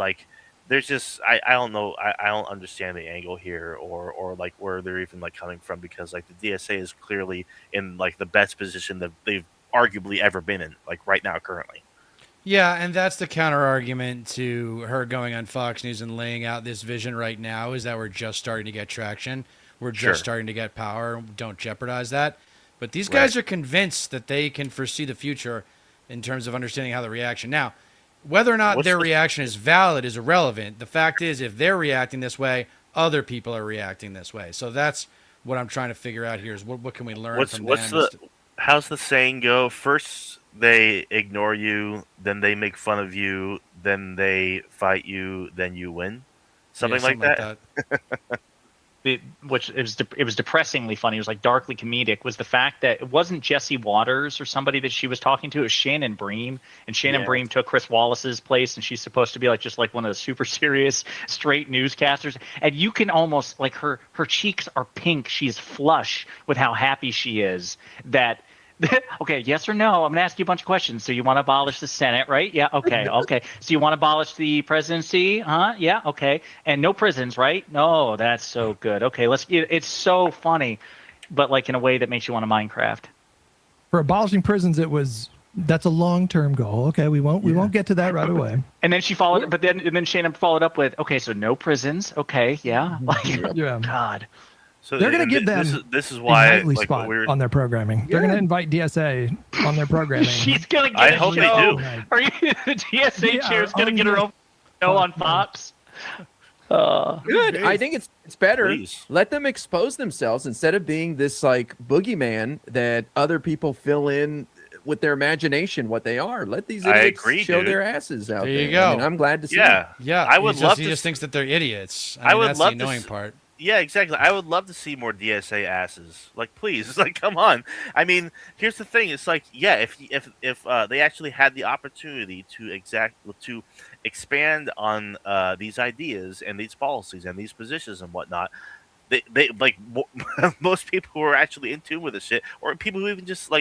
there's just I don't know, I don't understand the angle here or where they're even coming from, because the DSA is clearly in the best position that they've arguably ever been in right now currently. Yeah, and that's the counter argument to her going on Fox News and laying out this vision right now, is that we're just starting to get traction. We're just starting to get power. Don't jeopardize that. But these guys are convinced that they can foresee the future in terms of understanding how the reaction. Now, whether or not their reaction is valid is irrelevant. The fact is, if they're reacting this way, other people are reacting this way. So that's what I'm trying to figure out here is what can we learn from them? How's the saying go? First they ignore you, then they make fun of you, then they fight you, then you win. Something like that. It was depressingly funny. It was darkly comedic. Was the fact that it wasn't Jesse Waters or somebody that she was talking to. It was Shannon Bream, and Shannon Bream took Chris Wallace's place, and she's supposed to be just one of the super serious straight newscasters. And you can almost her cheeks are pink. She's flush with how happy she is. That. Okay, yes or no? I'm going to ask you a bunch of questions. So you want to abolish the Senate, right? Yeah, okay. So you want to abolish the presidency? Huh? Yeah, okay. And no prisons, right? No, that's so good. Okay, it's so funny, but in a way that makes you want to Minecraft. For abolishing prisons, that's a long-term goal. Okay, we won't get to that right away. And then she followed, then Shannon followed up with, okay, so no prisons. Okay, yeah. God. So they're going to give them this is why a nightly spot on their programming. They're going to invite DSA on their programming. She's going to get I hope they do. Are you the DSA chair's going to get her own show on Fox? Good. I think it's better. Please. Let them expose themselves instead of being this boogeyman that other people fill in with their imagination what they are. Let these idiots show their asses out there. There you go. I mean, I'm glad to see Yeah. it. Yeah. I would love He to just thinks that they're idiots. I would that's love the annoying to part. Yeah, exactly. I would love to see more DSA asses. Please, come on. I mean, here's the thing. It's if they actually had the opportunity to expand on these ideas and these policies and these positions and whatnot, they most people who are actually in tune with this shit, or people who even just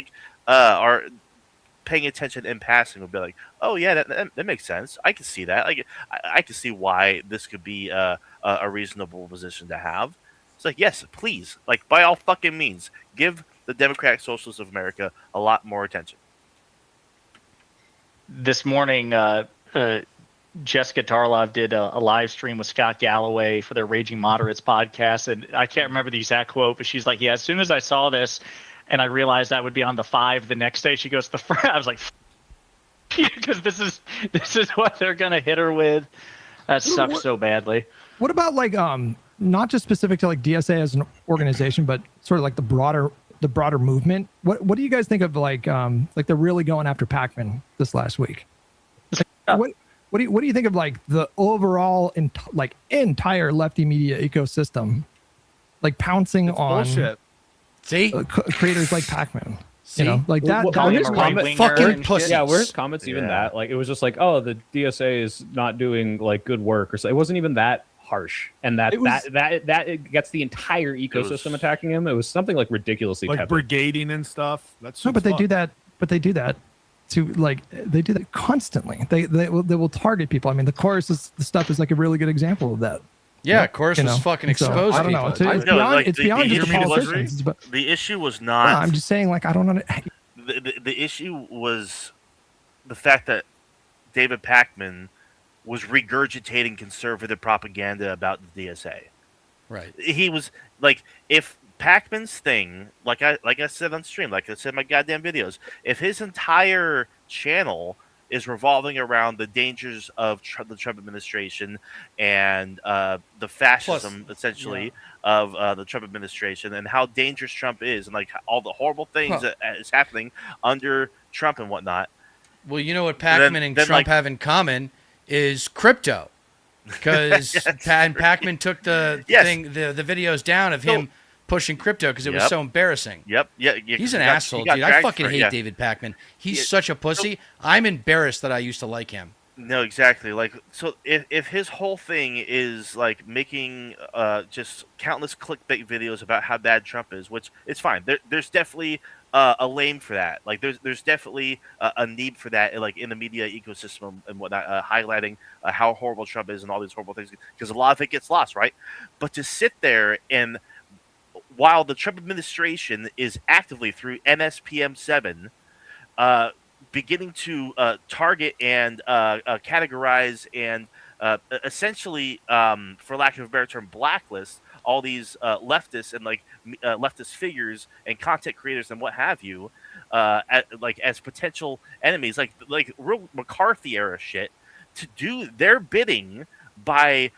are paying attention in passing, will be like, oh yeah, that makes sense. I can see that. I can see why this could be a reasonable position to have. It's yes, please, by all fucking means, give the Democratic Socialists of America a lot more attention. This morning, Jessica Tarlov did a live stream with Scott Galloway for their Raging Moderates podcast, and I can't remember the exact quote, but she's like, yeah, as soon as I saw this and I realized I would be on the 5 the next day, she goes, I was like, because this is what they're gonna hit her with. That sucks so badly. What about not just specific to DSA as an organization, but sort of the broader movement? What do you guys think of they're really going after Pakman this last week? What do you think of the overall entire lefty media ecosystem pouncing on bullshit. See, creators like Pakman? See? Fucking pussies. Yeah, were his comments even that? It was just oh, the DSA is not doing good work, or so. It wasn't even that harsh, and that it gets the entire ecosystem attacking him. It was something ridiculously brigading and stuff. That's no, but they do that. But they do that to they do that constantly. They will target people. I mean, the chorus the stuff is a really good example of that. Yeah, chorus was fucking exposed. I don't know. It's beyond just the politicians. But the issue was not. No, I'm just saying, I don't know. The issue was the fact that David Pakman was regurgitating conservative propaganda about the DSA. Right. He was if Pakman's thing, like I said on stream, like I said in my goddamn videos, if his entire channel is revolving around the dangers of the Trump administration and the fascism, essentially, of the Trump administration, and how dangerous Trump is, and like all the horrible things that is happening under Trump and whatnot. Well, you know what Pakman and Trump have in common is crypto, because Pakman took the thing, the videos down of him pushing crypto because it was so embarrassing. Yeah. He's an asshole, dude. I fucking hate David Pakman. He's such a pussy. I'm embarrassed that I used to like him. No, exactly. Like, so if his whole thing is like making just countless clickbait videos about how bad Trump is, which it's fine. There's definitely a lane for that. Like, there's definitely a need for that, like in the media ecosystem and whatnot, highlighting how horrible Trump is and all these horrible things, because a lot of it gets lost, right? But to sit there and while the Trump administration is actively through NSPM 7 beginning to target and categorize and essentially, for lack of a better term, blacklist all these leftists and like leftist figures and content creators and what have you, as potential enemies, like real McCarthy era shit, to do their bidding by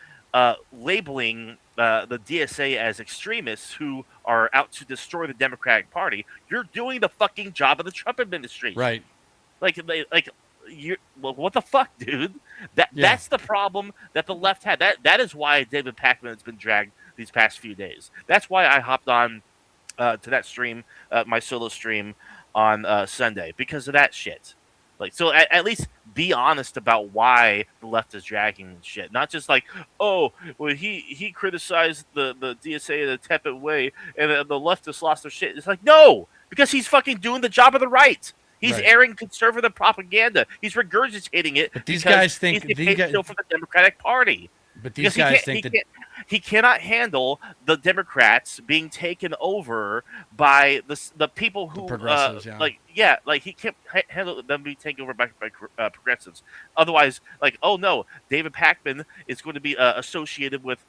labeling the DSA as extremists who are out to destroy the Democratic Party. You're doing the fucking job of the Trump administration, right? Like you. Well, what the fuck, dude? That's the problem that the left had. That is why David Pakman has been dragged these past few days. That's why I hopped on to that stream, my solo stream on Sunday, because of that shit. Like, so at least be honest about why the left is dragging shit. Not just like, oh, well, he criticized the DSA in a tepid way and the leftists lost their shit. It's like, no, because he's fucking doing the job of the right. He's airing conservative propaganda. He's regurgitating it. But these guys think he's still for the Democratic Party. But these guys think that he cannot handle the Democrats being taken over by the people who progressives, he can't handle them being taken over by progressives. Otherwise, like, oh no, David Pakman is going to be associated with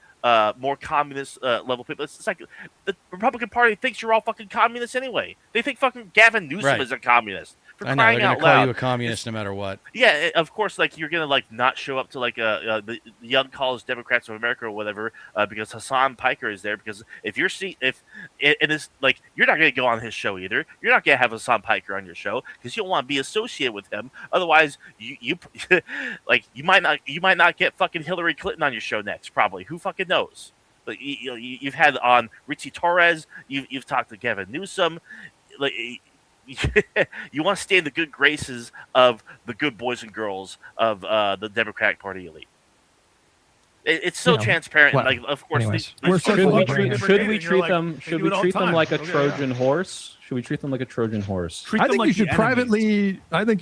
more communist level people. It's like the Republican Party thinks you're all fucking communists anyway. They think fucking Gavin Newsom is a communist. I know, they're going to call you a communist no matter what. Yeah, of course, like, you're going to, like, not show up to, like, the Young College Democrats of America or whatever because Hassan Piker is there. Because if you're you're not going to go on his show either. You're not going to have Hassan Piker on your show because you don't want to be associated with him. Otherwise, you might not get fucking Hillary Clinton on your show next, probably. Who fucking knows? But you've had on Richie Torres. You've talked to Gavin Newsom. Like, you want to stay in the good graces of the good boys and girls of the Democratic Party elite. It's so transparent. Well, like, of course, should we treat them like a Trojan horse? Should we treat them like a Trojan horse? I think you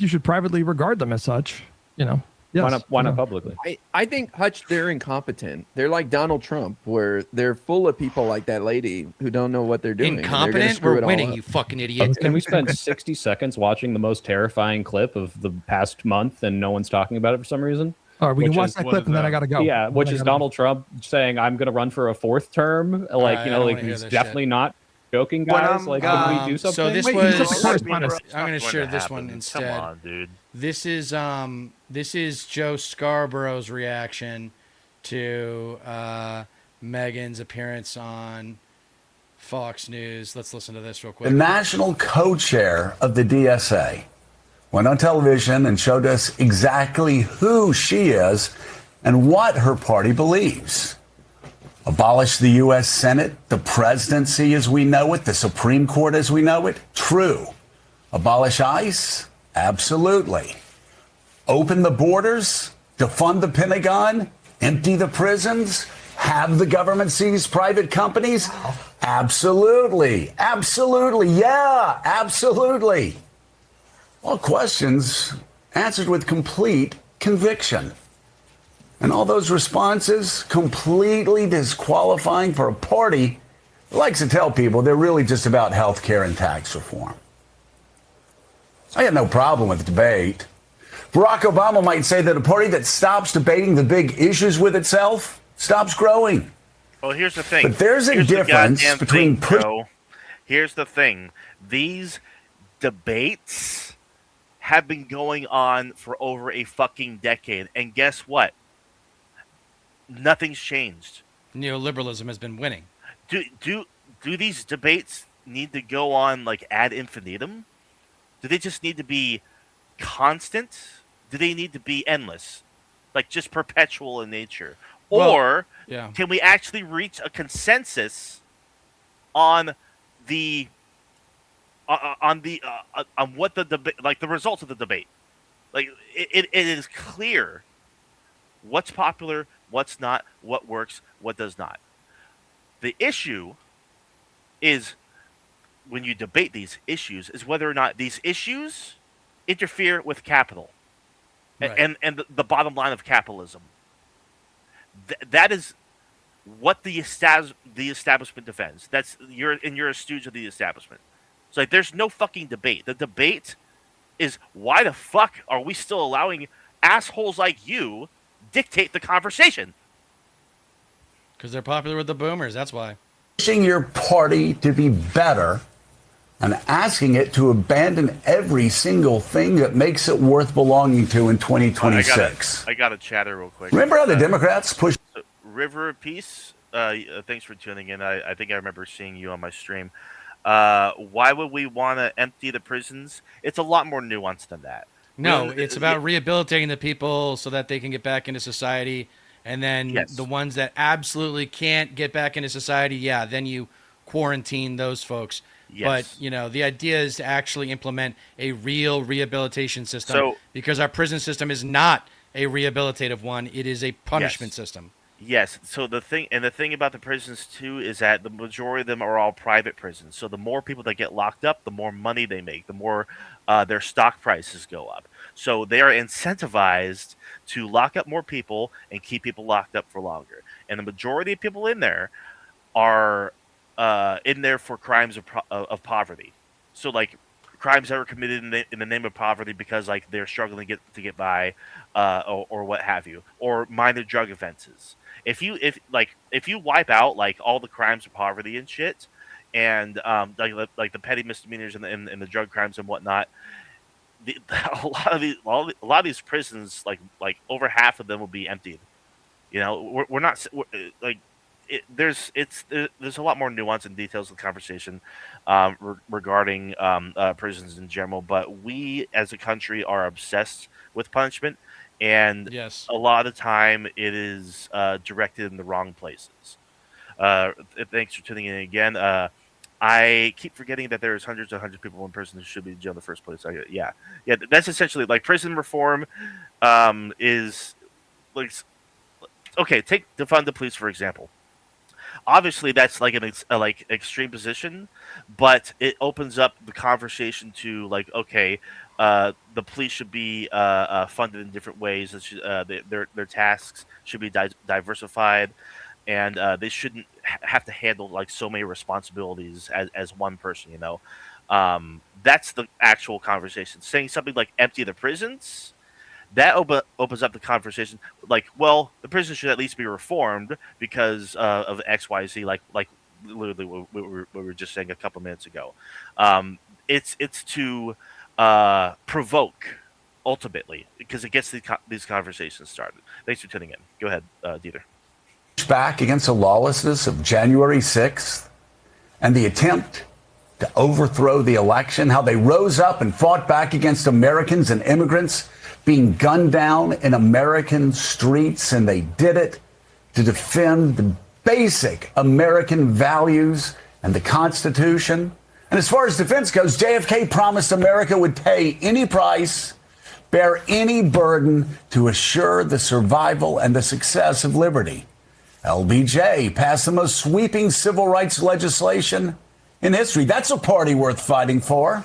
should privately regard them as such. You know. Yes. Why not publicly? I think, Hutch, they're incompetent. They're like Donald Trump, where they're full of people like that lady who don't know what they're doing. Incompetent? We're winning, you fucking idiot. Can we spend 60 seconds watching the most terrifying clip of the past month and no one's talking about it for some reason? All right, we can watch that clip and then I got to go. Yeah, which is Donald Trump saying, I'm going to run for a fourth term. Like, he's definitely not joking, guys. Can we do something? So this was... I'm going to share this one instead. Come on, dude. This is Joe Scarborough's reaction to Meghan's appearance on Fox News. Let's listen to this real quick. The national co-chair of the DSA went on television and showed us exactly who she is and what her party believes. Abolish the U.S. Senate, the presidency as we know it, the Supreme Court as we know it? True. Abolish ICE? Absolutely. Open the borders? Defund the Pentagon? Empty the prisons? Have the government seize private companies? Absolutely. Absolutely. Yeah, absolutely. All questions answered with complete conviction. And all those responses completely disqualifying for a party that likes to tell people they're really just about health care and tax reform. I have no problem with debate. Barack Obama might say that a party that stops debating the big issues with itself stops growing. Well, here's the thing. But there's a difference between... Here's the thing. These debates have been going on for over a fucking decade. And guess what? Nothing's changed. Neoliberalism has been winning. Do these debates need to go on like ad infinitum? Do they just need to be constant? Do they need to be endless? Like just perpetual in nature? Or can we actually reach a consensus on the on what the debate, like the results of the debate? Like it is clear what's popular, what's not, what works, what does not. The issue is when you debate these issues is whether or not these issues interfere with capital and the bottom line of capitalism. That is what the establishment defends. You're a stooge of the establishment. So like, there's no fucking debate. The debate is why the fuck are we still allowing assholes like you dictate the conversation? Because they're popular with the boomers. That's why. Pushing your party to be better and asking it to abandon every single thing that makes it worth belonging to in 2026. I got to chatter real quick. Remember how the Democrats pushed River of Peace? Thanks for tuning in. I think I remember seeing you on my stream. Why would we want to empty the prisons? It's a lot more nuanced than that. No, it's about rehabilitating the people so that they can get back into society. And then the ones that absolutely can't get back into society, then you quarantine those folks. But, the idea is to actually implement a real rehabilitation system because our prison system is not a rehabilitative one. It is a punishment system. Yes. So the thing about the prisons too is that the majority of them are all private prisons. So the more people that get locked up, the more money they make, the more their stock prices go up. So they are incentivized to lock up more people and keep people locked up for longer. And the majority of people in there are in there for crimes of poverty. So like crimes that were committed in the name of poverty because like they're struggling to get by, or what have you, or minor drug offenses. If you wipe out like all the crimes of poverty and shit, and like the petty misdemeanors and the drug crimes and whatnot, a lot of these prisons, like over half of them will be emptied. We're not like. There's a lot more nuance and details of the conversation regarding prisons in general, but we as a country are obsessed with punishment, and a lot of the time it is directed in the wrong places. Thanks for tuning in again. I keep forgetting that there's hundreds and hundreds of people in prison who should be in jail in the first place. That's essentially like prison reform is like, okay, take defund the police for example. Obviously, that's like an extreme position, but it opens up the conversation to like, okay, the police should be funded in different ways. Their tasks should be diversified, and they shouldn't have to handle like so many responsibilities as one person. That's the actual conversation. Saying something like empty the prisons. That opens up the conversation. Like, well, the prison should at least be reformed because of X, Y, Z. Like literally what we were just saying a couple minutes ago. It's to provoke ultimately because it gets these conversations started. Thanks for tuning in. Go ahead, Dieter. Back against the lawlessness of January 6th and the attempt to overthrow the election. How they rose up and fought back against Americans and immigrants being gunned down in American streets, and they did it to defend the basic American values and the Constitution. And as far as defense goes, JFK promised America would pay any price, bear any burden to assure the survival and the success of liberty. LBJ passed the most sweeping civil rights legislation in history. That's a party worth fighting for.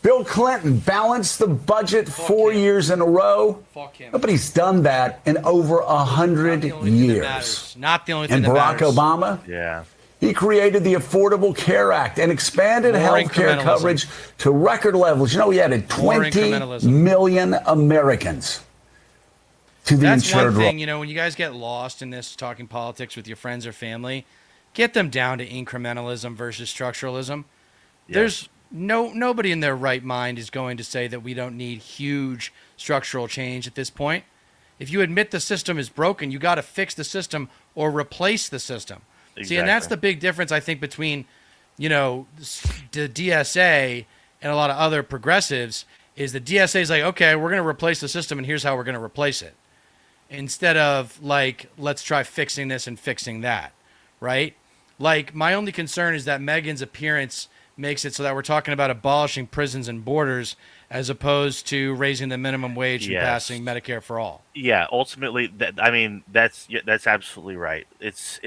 Bill Clinton balanced the budget 4 years in a row. Nobody's done that in over 100 years. Not the only thing and that Barack matters. Obama, he created the Affordable Care Act and expanded health care coverage to record levels. He added 20 million Americans to the insured. That's one thing, when you guys get lost in this talking politics with your friends or family, get them down to incrementalism versus structuralism. nobody in their right mind is going to say that we don't need huge structural change at this point. If you admit the system is broken, you got to fix the system or replace the system. Exactly. See, and that's the big difference, I think, between, the DSA and a lot of other progressives is the DSA is like, okay, we're going to replace the system and here's how we're going to replace it. Instead of like, let's try fixing this and fixing that, right? Like, my only concern is that Megan's appearance makes it so that we're talking about abolishing prisons and borders as opposed to raising the minimum wage and passing Medicare for all. Yeah, ultimately, that's absolutely right. That's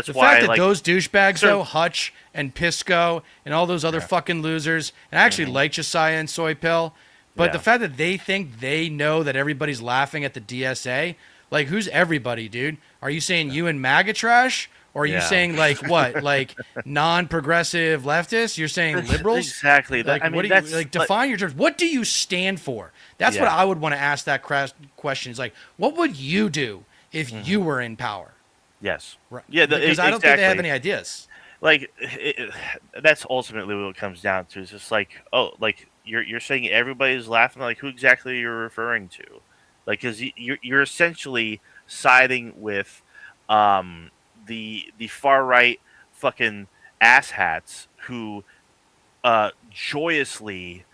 the why fact that those douchebags, though, Hutch and Pisco and all those other fucking losers, and I actually like Josiah and Soy Pill, but the fact that they think they know that everybody's laughing at the DSA, like, who's everybody, dude? Are you saying you and MAGA trash? Or are you saying, like, what? Like, non-progressive leftists? You're saying liberals? Exactly. Like, define your terms. What do you stand for? That's what I would want to ask that question. Is like, what would you do if you were in power? Yes. Right. Yeah, because I don't think they have any ideas. Like, that's ultimately what it comes down to. It's just like, you're saying everybody's laughing. Like, who exactly are you referring to? Like, because you're essentially siding with the far right fucking asshats who joyously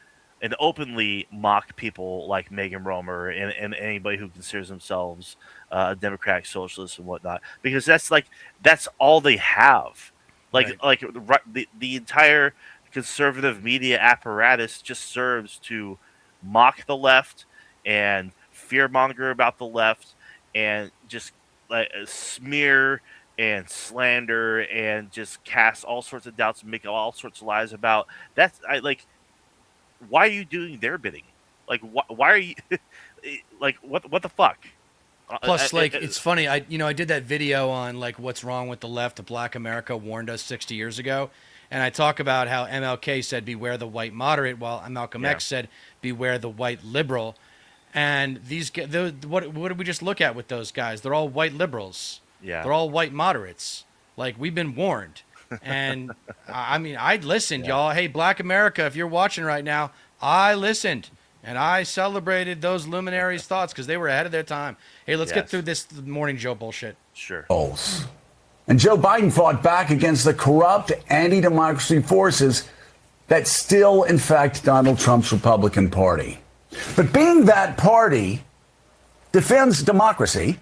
and openly mock people like Megan Romer and anybody who considers themselves a democratic socialist and whatnot, because that's all they have. The entire conservative media apparatus just serves to mock the left and fearmonger about the left and just smear and slander and just cast all sorts of doubts and make all sorts of lies about that's why are you doing their bidding? Like, why are you like, what the fuck? Plus, it's funny. I did that video on like what's wrong with the left. The Black America warned us 60 years ago, and I talk about how MLK said beware the white moderate, while Malcolm X said beware the white liberal. And what did we just look at with those guys? They're all white liberals. Yeah, they're all white moderates. Like, we've been warned. And I mean, I listened, y'all. Hey, Black America, if you're watching right now, I listened. And I celebrated those luminaries' thoughts because they were ahead of their time. Hey, let's get through this Morning Joe bullshit. Sure. And Joe Biden fought back against the corrupt anti-democracy forces that still infect Donald Trump's Republican Party. But being that party defends democracy,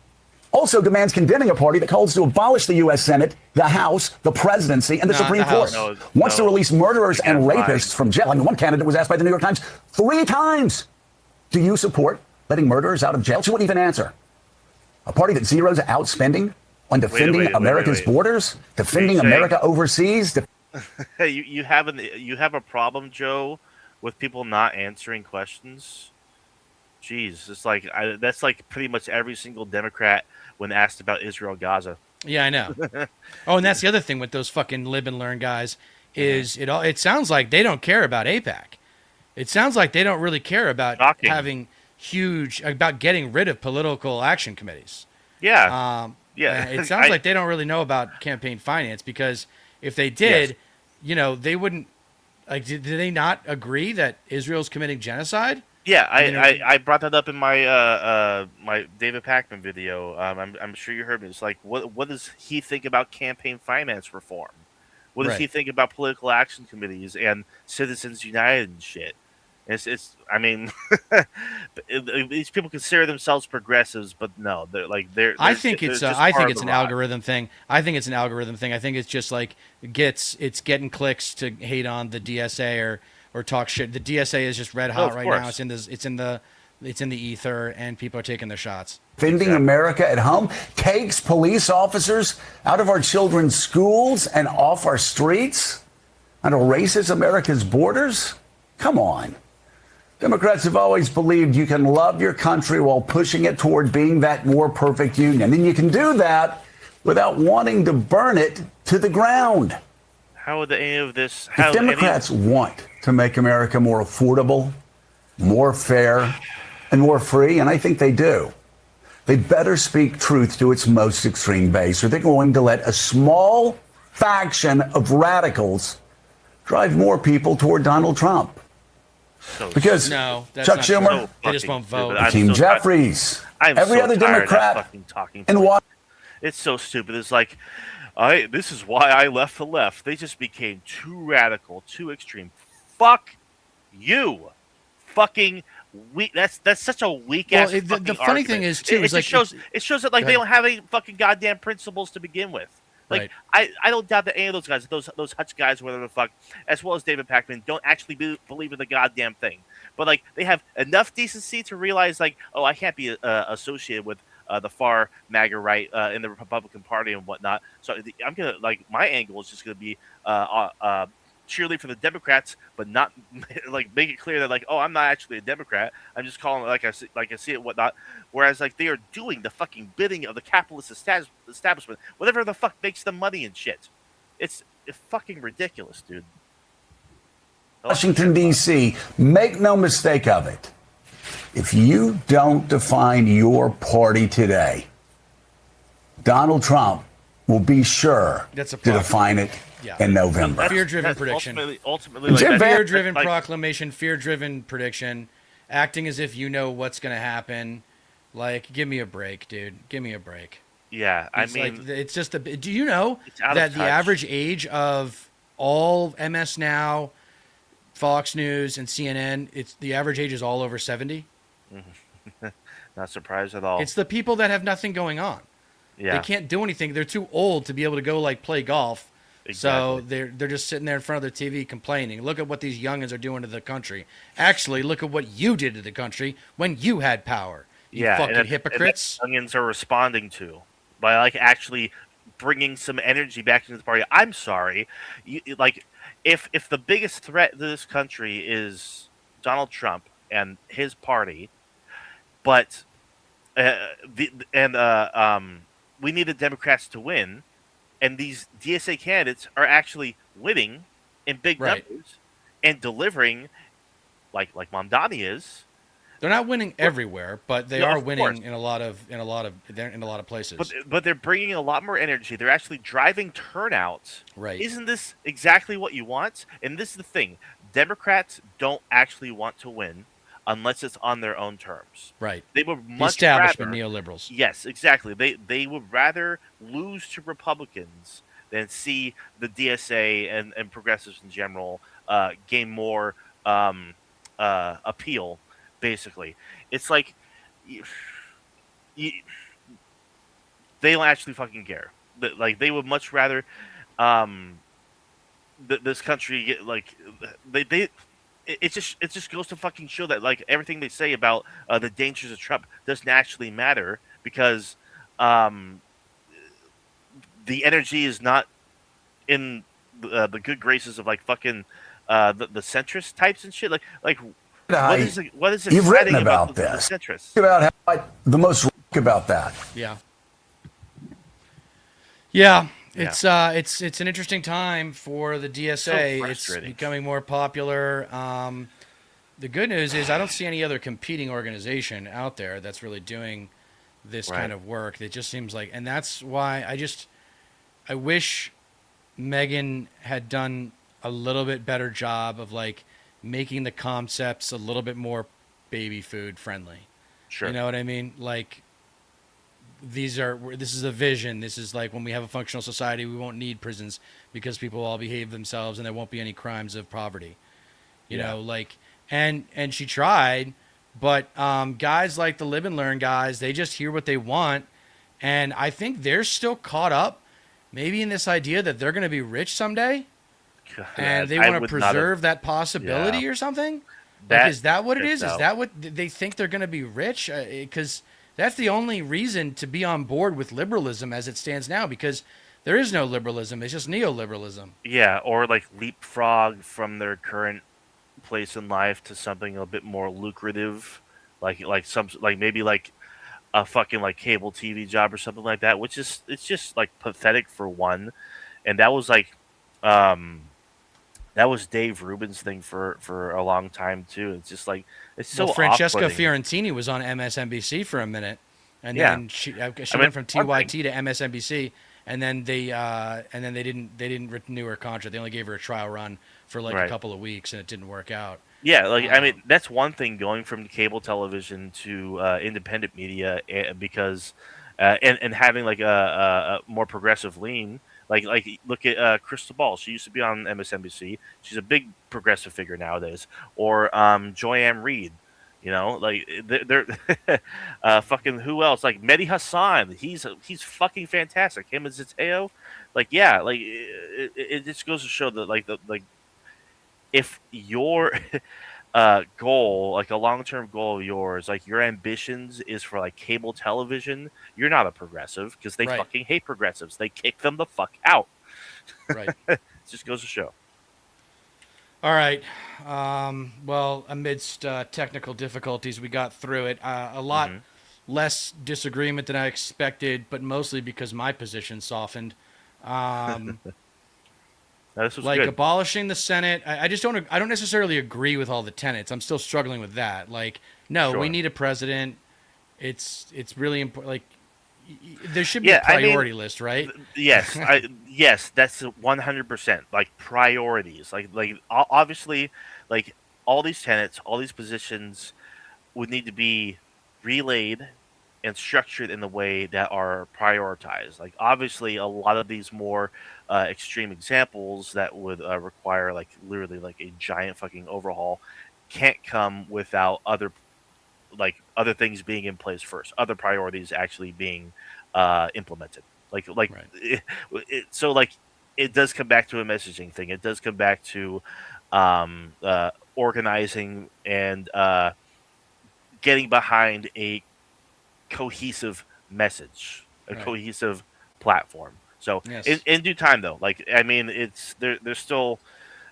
also demands condemning a party that calls to abolish the U.S. Senate, the House, the presidency, and the Supreme Court. Wants to release murderers and rapists from jail. I mean, one candidate was asked by the New York Times 3 times, do you support letting murderers out of jail? She wouldn't even answer. A party that zeroes out spending on defending America's borders, defending America overseas. Hey, you have a problem, Joe, with people not answering questions? Jeez, it's like that's like pretty much every single Democrat when asked about Israel, Gaza. Yeah, I know. Oh, and that's the other thing with those fucking live and learn guys is it sounds like they don't care about AIPAC. It sounds like they don't really care about having about getting rid of political action committees. Yeah. It sounds like they don't really know about campaign finance, because if they did, they wouldn't. Like, did they not agree that Israel's committing genocide? Yeah, I brought that up in my my David Pakman video. I'm sure you heard me. It's like, what does he think about campaign finance reform? What does he think about political action committees and Citizens United and shit? It's I mean, these people consider themselves progressives, but no, they're. I think it's an algorithm thing. I think it's an algorithm thing. I think it's just like it's getting clicks to hate on the DSA or talk shit. The DSA is just red hot right now. It's in the ether, and people are taking their shots. Defending America at home takes police officers out of our children's schools and off our streets and erases America's borders? Come on. Democrats have always believed you can love your country while pushing it toward being that more perfect union. And you can do that without wanting to burn it to the ground. How would any of this... If Democrats want to make America more affordable, more fair, and more free, and I think they do, they better speak truth to its most extreme base, or they're going to let a small faction of radicals drive more people toward Donald Trump. Because no, that's Chuck not Schumer, true. They just won't vote. Hakeem Jeffries, every other Democrat in Washington. It's so stupid. It's like, this is why I left the left. They just became too radical, too extreme. Fuck you. Fucking weak. That's such a weak ass. The funny thing is too, it shows that like they don't have any fucking goddamn principles to begin with. Like I don't doubt that any of those guys, those Hutch guys, whatever the fuck, as well as David Pakman, don't actually believe in the goddamn thing. But like they have enough decency to realize like, oh, I can't be associated with the far MAGA right in the Republican Party and whatnot. So I'm gonna like my angle is just gonna be cheerlead for the Democrats, but not like make it clear that like, oh, I'm not actually a Democrat. I'm just calling it like I see it, whatnot. Whereas like they are doing the fucking bidding of the capitalist establishment, whatever the fuck makes them money and shit. It's fucking ridiculous, dude. Washington D.C. Make no mistake of it. If you don't define your party today, Donald Trump will be sure to define it in November. Fear-driven prediction. Ultimately, fear-driven proclamation, fear-driven prediction, acting as if you know what's going to happen. Like, give me a break, dude. Give me a break. Yeah, it's it's just do you know that the average age of all MS Now, Fox News, and CNN, the average age is all over 70? Not surprised at all. It's the people that have nothing going on. Yeah. They can't do anything. They're too old to be able to go like play golf. Exactly. So they're just sitting there in front of their TV complaining. Look at what these youngins are doing to the country. Actually, look at what you did to the country when you had power. You fucking hypocrites. And youngins are responding to by like actually bringing some energy back into the party. I'm sorry, like if the biggest threat to this country is Donald Trump and his party, but we need the Democrats to win, and these DSA candidates are actually winning in big numbers and delivering, like Mamdani is. They're not winning everywhere, but they are winning in a lot of places. But they're bringing a lot more energy. They're actually driving turnout. Right? Isn't this exactly what you want? And this is the thing: Democrats don't actually want to win unless it's on their own terms. Right. They would much establishment rather, neoliberals. Yes, exactly. They would rather lose to Republicans than see the DSA and progressives in general gain more appeal. Basically, it's like they don't actually fucking care. Like they would much rather this country get like it just goes to fucking show that like everything they say about the dangers of Trump doesn't actually matter because the energy is not in the good graces of like fucking the centrist types and shit. Like what is it? You've written about the this. centrists? About how the most about that. Yeah. Yeah. It's an interesting time for the DSA. It's becoming more popular. The good news is I don't see any other competing organization out there that's really doing this kind of work. It just seems like, and that's why I wish Megan had done a little bit better job of like making the concepts a little bit more baby food friendly. Sure. You know what I mean? Like this is a vision. This is like when we have a functional society, we won't need prisons because people all behave themselves and there won't be any crimes of poverty. You know, like, and she tried, but guys like the Live and Learn guys, they just hear what they want. And I think they're still caught up maybe in this idea that they're going to be rich someday. And they want to preserve that possibility or something? Like, is that what it is? Is that what they think they're going to be rich? Because that's the only reason to be on board with liberalism as it stands now, because there is no liberalism. It's just neoliberalism. Yeah, or like leapfrog from their current place in life to something a bit more lucrative, like maybe like a fucking like cable TV job or something like that, which is it's just like pathetic for one. And that was like that was Dave Rubin's thing for a long time too. It's just like it's so. Well, Francesca off-putting. Fiorentini was on MSNBC for a minute, and then she went from TYT to MSNBC, and then they didn't renew her contract. They only gave her a trial run for like a couple of weeks, and it didn't work out. Yeah, like I mean, that's one thing going from cable television to independent media, because and having like a more progressive lean. Like look at Crystal Ball. She used to be on MSNBC. She's a big progressive figure nowadays. Or Joy-Ann Reid. You know, like they're fucking who else? Like Mehdi Hassan. He's fucking fantastic. Him and Ziteo. Like yeah, like it just goes to show that like if your goal, like a long-term goal of yours, like your ambitions is for like cable television, you're not a progressive because they fucking hate progressives. They kick them the fuck out. Right. It just goes to show. All right. Well, amidst technical difficulties, we got through it. A lot less disagreement than I expected, but mostly because my position softened. This was like good. Abolishing the Senate. I just don't. I don't necessarily agree with all the tenets. I'm still struggling with that. Like, no, we need a president. It's really important. Like, there should be a priority list, right? Yes, yes, that's 100%. Like priorities. Like obviously, like all these tenets, all these positions would need to be relayed and structured in the way that are prioritized. Like obviously, a lot of these more extreme examples that would require like literally like a giant fucking overhaul can't come without other things being in place first, other priorities actually being implemented. So like it does come back to a messaging thing. It does come back to organizing and getting behind a cohesive message, a cohesive platform. So in due time, though, like I mean, it's there's still.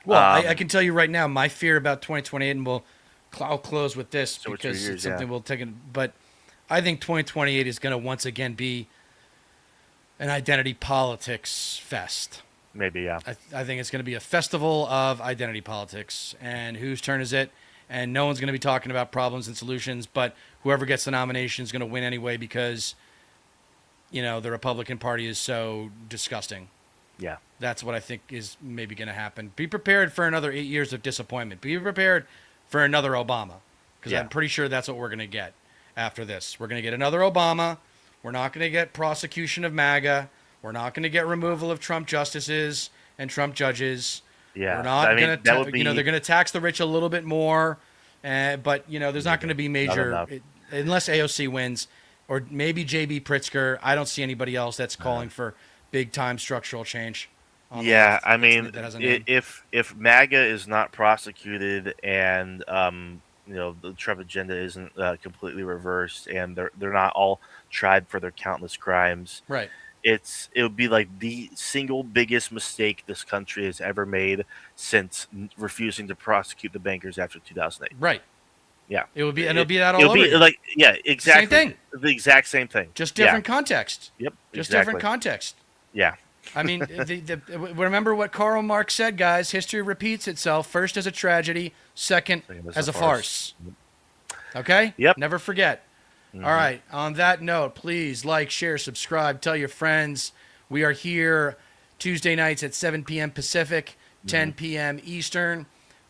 Well, I can tell you right now, my fear about 2028, and I'll close with this because it's something we'll take in. But I think 2028 is going to once again be an identity politics fest. Maybe, yeah. I think it's going to be a festival of identity politics, and whose turn is it? And no one's going to be talking about problems and solutions, but whoever gets the nomination is going to win anyway because, you know, the Republican Party is so disgusting. Yeah. That's what I think is maybe going to happen. Be prepared for another 8 years of disappointment. Be prepared for another Obama, because I'm pretty sure that's what we're going to get after this. We're going to get another Obama. We're not going to get prosecution of MAGA. We're not going to get removal of Trump justices and Trump judges. Yeah, we're not going to, you know, they're going to tax the rich a little bit more, but you know, there's not going to be major unless AOC wins, or maybe JB Pritzker. I don't see anybody else that's calling for big time structural change. Yeah, I mean, if MAGA is not prosecuted and you know the Trump agenda isn't completely reversed and they're not all tried for their countless crimes, right? It would be like the single biggest mistake this country has ever made since refusing to prosecute the bankers after 2008. Right. Yeah. It would be, and it'll be that all over. It'll be like, yeah, exactly. Same thing. The exact same thing. Just different context. Yep. Just different context. Yeah. I mean, remember what Karl Marx said, guys. History repeats itself. First as a tragedy, second as a farce. Okay? Yep. Never forget. Mm-hmm. All right. On that note, please like, share, subscribe, tell your friends. We are here Tuesday nights at 7 p.m. Pacific, 10 p.m. Eastern.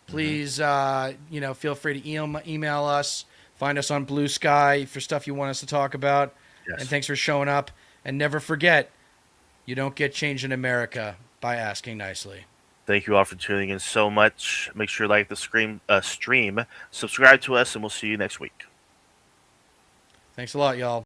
Please, you know, feel free to email us. Find us on Blue Sky for stuff you want us to talk about. Yes. And thanks for showing up. And never forget, you don't get change in America by asking nicely. Thank you all for tuning in so much. Make sure you like the stream, subscribe to us, and we'll see you next week. Thanks a lot, y'all.